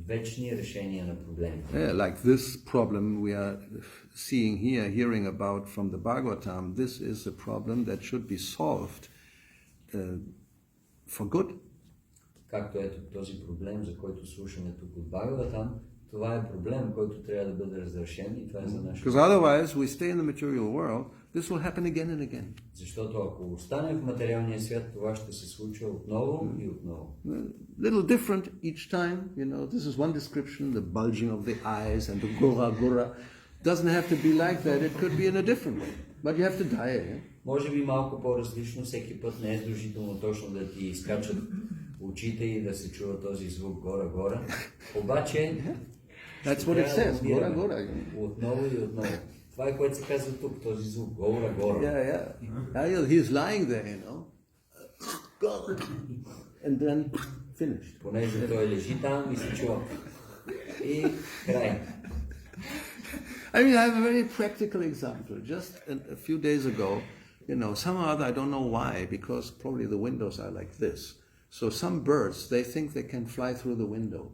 вечни решения на проблемите. Yeah, like this problem we are seeing here, hearing about from the Bhagavatam, this is a problem that should be solved for good. Както ето този проблем, за който слушаме тук от Бхагаватам, това е проблем, който трябва да бъде разрешен и това е за нашето. Because otherwise we stay in the material world this will happen again and again. Защото ако остане в материалния свят, това ще се случва отново и отново. Little different each time, this is one description, the bulging of the eyes and the gora. Doesn't have to be like that, it could be in a different way. But you have to die, yeah? Може би малко по-различно, всеки път не е задължително точно да ти изкачат очите и да се чува този звук гора. Обаче, that's what it says, gora. Отново и отново. Това е което се казва тук, този звук гора. Yeah. He's lying there, and then finished. Понеже той лежи там и се чува. И край. I mean, I have a very practical example. Just a few days ago, somehow or other, I don't know why, because probably the windows are like this. So some birds, they think they can fly through the window.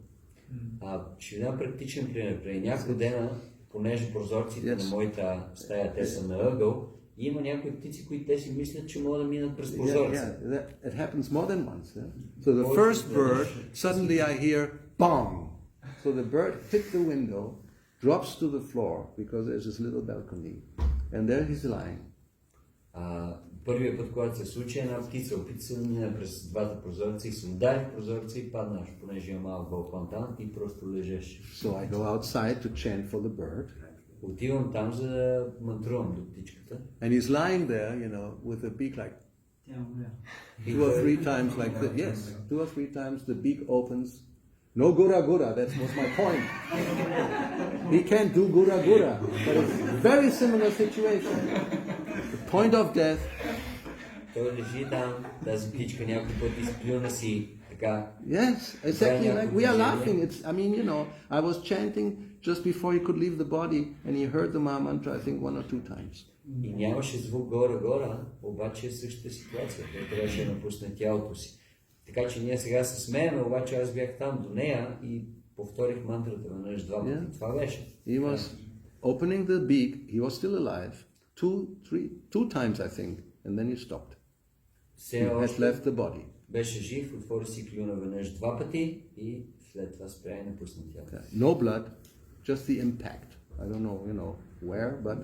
Ще дам практичен пример. Преди няколко дена, понеже прозорците на моята стая, те са на ъгъл, има някои птици, които те си мислят, че могат да минат през прозорца. It happens more than once. Yeah? So the first bird, suddenly I hear, bong. So the bird hit the window, drops to the floor, because there's this little balcony, and there he's lying. Първият път, когато се случи, една птица опита се да мина през двата прозорца и се удари в прозорца и паднаш, понеже има малък балкон там и просто лежеш. So I go outside to chant for the bird. Отивам там, за да мантрувам до птичката. And he's lying there, with a beak like 2 or 3 times like this. Yes, 2 or 3 times the beak opens. No gura, that was my point. He can't do gura, but it's a very similar situation. The point of death. Той лежи там, тази птичка някой път изплюна си така. Yes, exactly like we are laughing. I was chanting just before he could leave the body, and he heard the Maha Mantra, I think 1 or 2 times. И нямаше звук гора, обаче е същата ситуация. Той трябваше да напусне тялото си. Така че ние сега се смееме, обаче аз бях там до нея и повторих мантрата веднъж 2 пъти. Това беше. He was opening the beak, he was still alive, 2 times I think, and then he stopped. He had left the body. Беше жив, отвори си клюна веднъж 2 пъти и след това спря и напусна тялото. No blood, just the impact. I don't know, where, but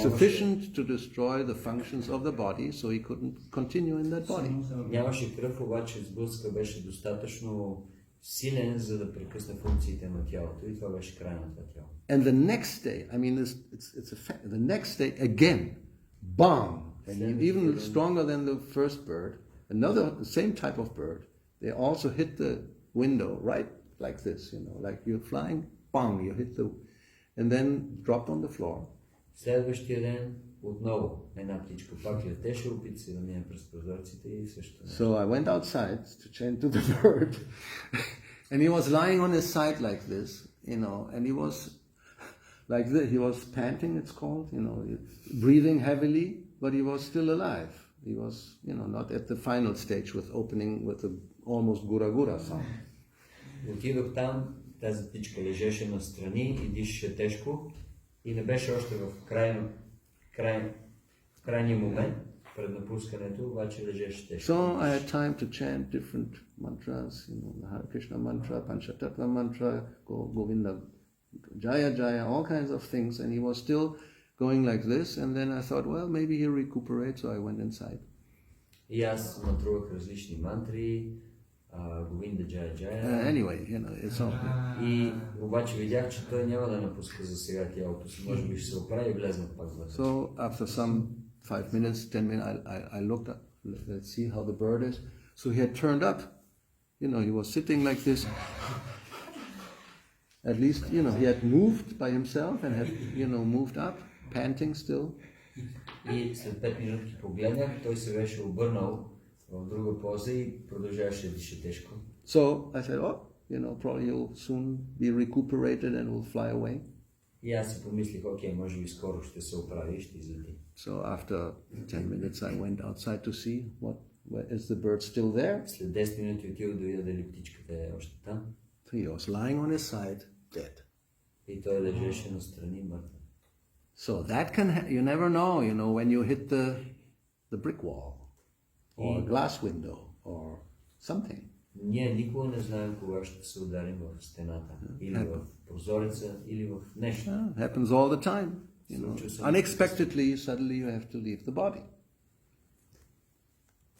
sufficient to destroy the functions of the body, so he couldn't continue in that body. Нямаше кръв, обаче сблъска беше достатъчно силен, за да прекъсне функциите на тялото и това беше край на това тяло. And the next day, it's a fact, the next day again, bang, and even stronger than the first bird, the same type of bird, they also hit the window right like this, like you're flying, bang, you hit the, and then dropped on the floor. Следващия ден отново една птичка пак летеше, опита се да мине през прозорците и също. So I went outside to chant to the bird, and he was lying on his side like this, and he was like this. He was panting, it's called, breathing heavily, but he was still alive. He was, not at the final stage with opening with the almost gura sound. Отидох там, тази птичка лежеше настрани и дишаше тежко и не беше още в крайния момент пред напускането, обаче лежеше тежко. So I had time to chant different mantras, the Hare Krishna mantra, Panchatattva mantra, Govinda Jaya, all kinds of things, and he was still going like this, and then I thought, well, maybe he'll recuperate, so I went inside. И аз мантрувах различни мантри, Говинда Джая. Anyway, it's all. И обаче видях, че той няма да напуска за сега тялото си. Може би ще се оправи и влезнах пак вътре. So after some 5 minutes, 10 minutes, I looked up, let's see how the bird is. So he had turned up. He was sitting like this. At least, he had moved by himself and had, moved up, panting still. И след 5 минути погледнах, той се беше обърнал в друга поза и продължаваше да диша тежко. So I said, probably he'll soon be recuperated and will fly away. И аз си помислих, окей, може би скоро ще се оправи и ще излети. So after 10 minutes I went outside to see is the bird still there? След 10 минути отидох да видя дали птичката е още там. So he was lying on his side, dead. И той лежеше настрани мъртъв. So that you never know, when you hit the brick wall or a glass window or something. Ние никога не знаем кога ще се ударим в стената, или в прозореца, или в нещо. It happens all the time. you know, unexpectedly, suddenly you have to leave the body.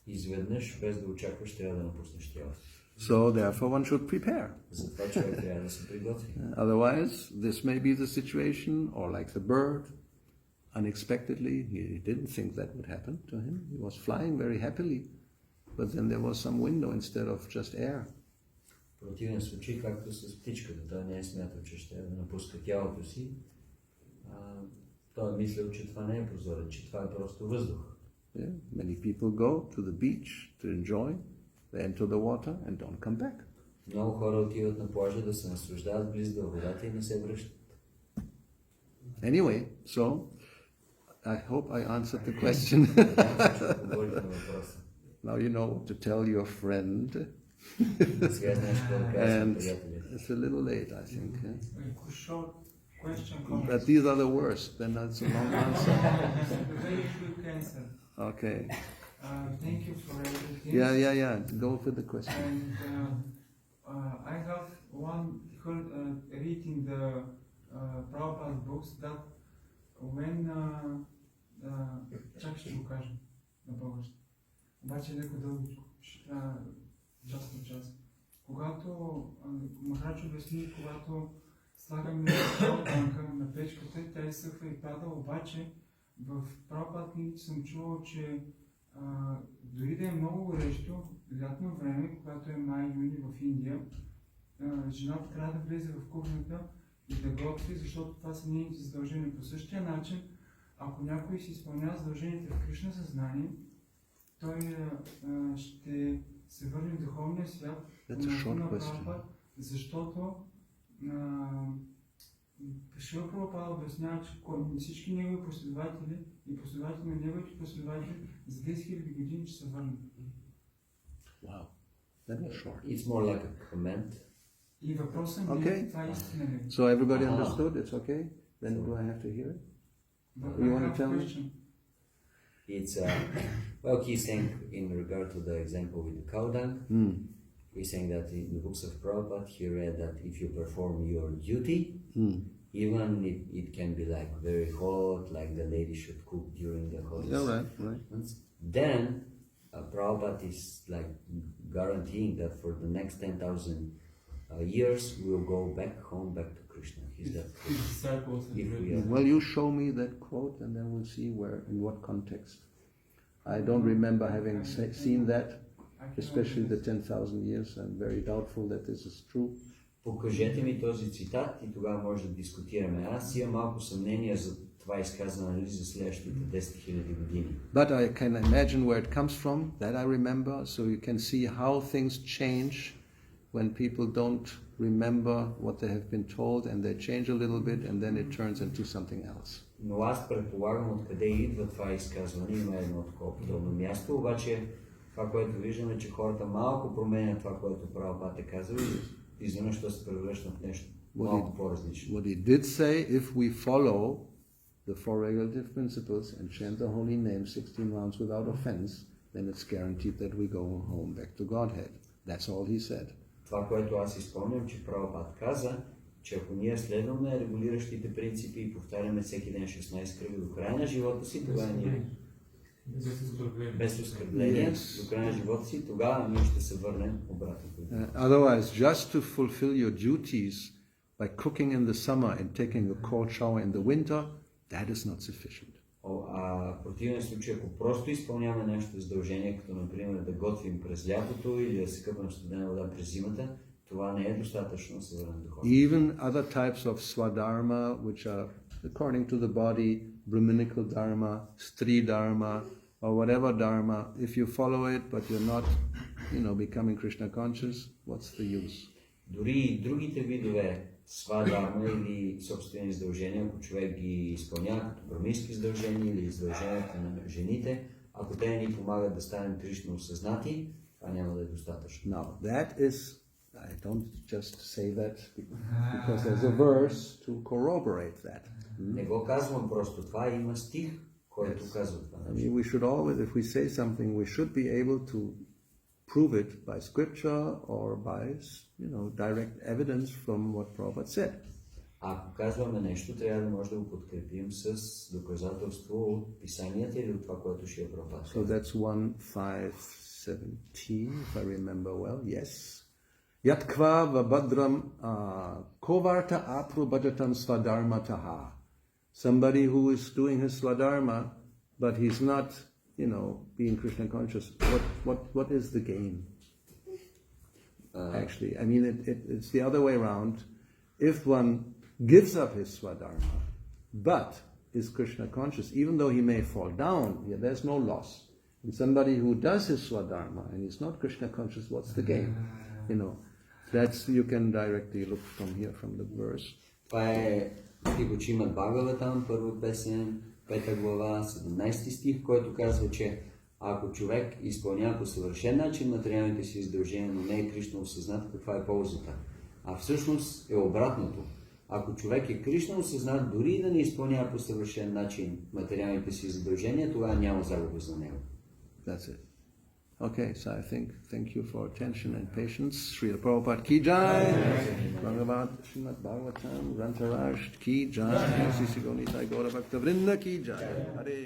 Изведнъж, без да очакваш, трябва да напуснеш тялото. So therefore one should prepare. Затова човек трябва да се приготви. Otherwise, this may be the situation, or like the bird, unexpectedly, he didn't think that would happen to him. He was flying very happily, but then there was some window instead of just air. В противен случай, както с птичката, той не е смятал, че ще да напуска тялото си. Той е мислил, че това не е прозорец, че това е просто въздух. Yeah. Many people go to the beach to enjoy. They enter the water and don't come back. Много хора отиват на плажа да се наслаждават близо до водата и не се връщат. Anyway, so I hope I answered the question. Now you know what to tell your friend. And it's a little late, I think. Yeah? Short question. But these are the worst, then that's a long answer. Very quick answer. Okay. Thank you for everything. Yeah. Go for the question. And I have reading the Prabhupada books that when чак ще го кажа на български. Обаче леко дългичко. Ще трябва час. Когато Махарадж обясни, когато слагаме танка на печката, тя изсъхва и пада, обаче в Прабхупад книгите съм чувал, че дори да е много горещо, лятно време, когато е май-юни в Индия, жената трябва да влезе в кухнята и да готви, защото това са нейните задължения. По същия начин, ако някой си изпълнява задълженията в Кришна съзнание, той ще се върне в духовния свят, защото Шрила Прабхупада обяснява, че всички негови последователи и последователи на неговите последователи за 10 000 години ще се върнат. Wow, that was short. It's more like a comment. И въпросът ми е, това е истина ли? So everybody understood? It's okay? Then do I have to hear it? You want to tell me? It's well, he's saying in regard to the example with the cow dung, he's saying that in the books of Prabhupada, he read that if you perform your duty, even if it can be like very hot, like the lady should cook during the hot months, then Prabhupada is like guaranteeing that for the next 10,000 years we will go back home, back to Krishna. He's that. Well, you show me that quote and then we'll see where, in what context. I don't remember having seen that, especially the 10,000 years. I'm very doubtful that this is true. Покажете ми този цитат и тогава може да дискутираме. Аз имам малко съмнение за това изказване за следващите 10 000 години. But I can imagine where it comes from, that I remember, so you can see how things change when people don't remember what they have been told and they change a little bit and then it turns into something else. Но аз предполагам откъде идва това изказване, има едно такова подобно място, обаче това, което виждаме, че хората малко променят това, което Прабхупада е казал и изведнъж ще се превръщат в нещо малко по-различно. What he did say, if we follow the four regulative principles and chant the holy name 16 rounds without offense, then it's guaranteed that we go home back to Godhead. That's all he said. Това, което аз изпомням, че Прабхупада каза, че ако ние следваме регулиращите принципи и повтаряме всеки ден 16 кръга до края на живота си, тогава ние без оскърбление, до края на живота си, тогава ние ще се върнем обратно. Otherwise, just to fulfill your duties by cooking in the summer and taking a cold shower in the winter, that is not sufficient. В противен случай, ако просто изпълняваме нашето задължение, като например да готвим през лятото или да се къпем студена вода през зимата, това не е достатъчно да се върнем духовно. Even other types of swadharma, which are according to the body, brahminical dharma, stri dharma, or whatever dharma, if you follow it but you're not, becoming Krishna conscious, what's the use? Дори и другите видове свадharma или собствени задължения, ако човек ги изпълнява като брамински задължения или задълженията на жените, ако те ни помагат да станем Кришна осъзнати, това няма да е достатъчно. Now, that is, I don't just say that because there's a verse to corroborate that. Не го казвам просто това, има стих, който казва това. I mean, we should always, if we say something, we should be able to prove it by scripture or by, direct evidence from what Prabhupada said. Ако казваме нещо, трябва да може да го подкрепим с доказателство от писанията или от това, което ще е правда. So that's 1:5:17, if I remember well. Yes. Yatkva vabhadram kovarta aprobhajatam swadharma taha. Somebody who is doing his swadharma, but he's not, being Krishna conscious. What is the gain? Actually, I mean, it's the other way around. If one gives up his swadharma, but is Krishna conscious, even though he may fall down, there's no loss. And somebody who does his swadharma and is not Krishna conscious, what's the gain? That's, you can directly look from here, from the verse. Това е стих от Шримад Бхагаватам, първа песен, 5 глава, 17 стих, който казва, че ако човек изпълнява по съвършен начин материалните си задължения, но не е Кришна осъзнат, каква е ползата? А всъщност е обратното. Ако човек е Кришна осъзнат, дори да не изпълнява по съвършен начин материалните си задължения, тогава няма загуба за него. That's it. Okay, so I thank you for attention and patience. Srila Prabhupada ki jai. Bhagavad Srimad Bhagavatam, Rantaraj ki jai. Sisi Gaunitai Gaura Bhakta Vrinda ki jai. Hare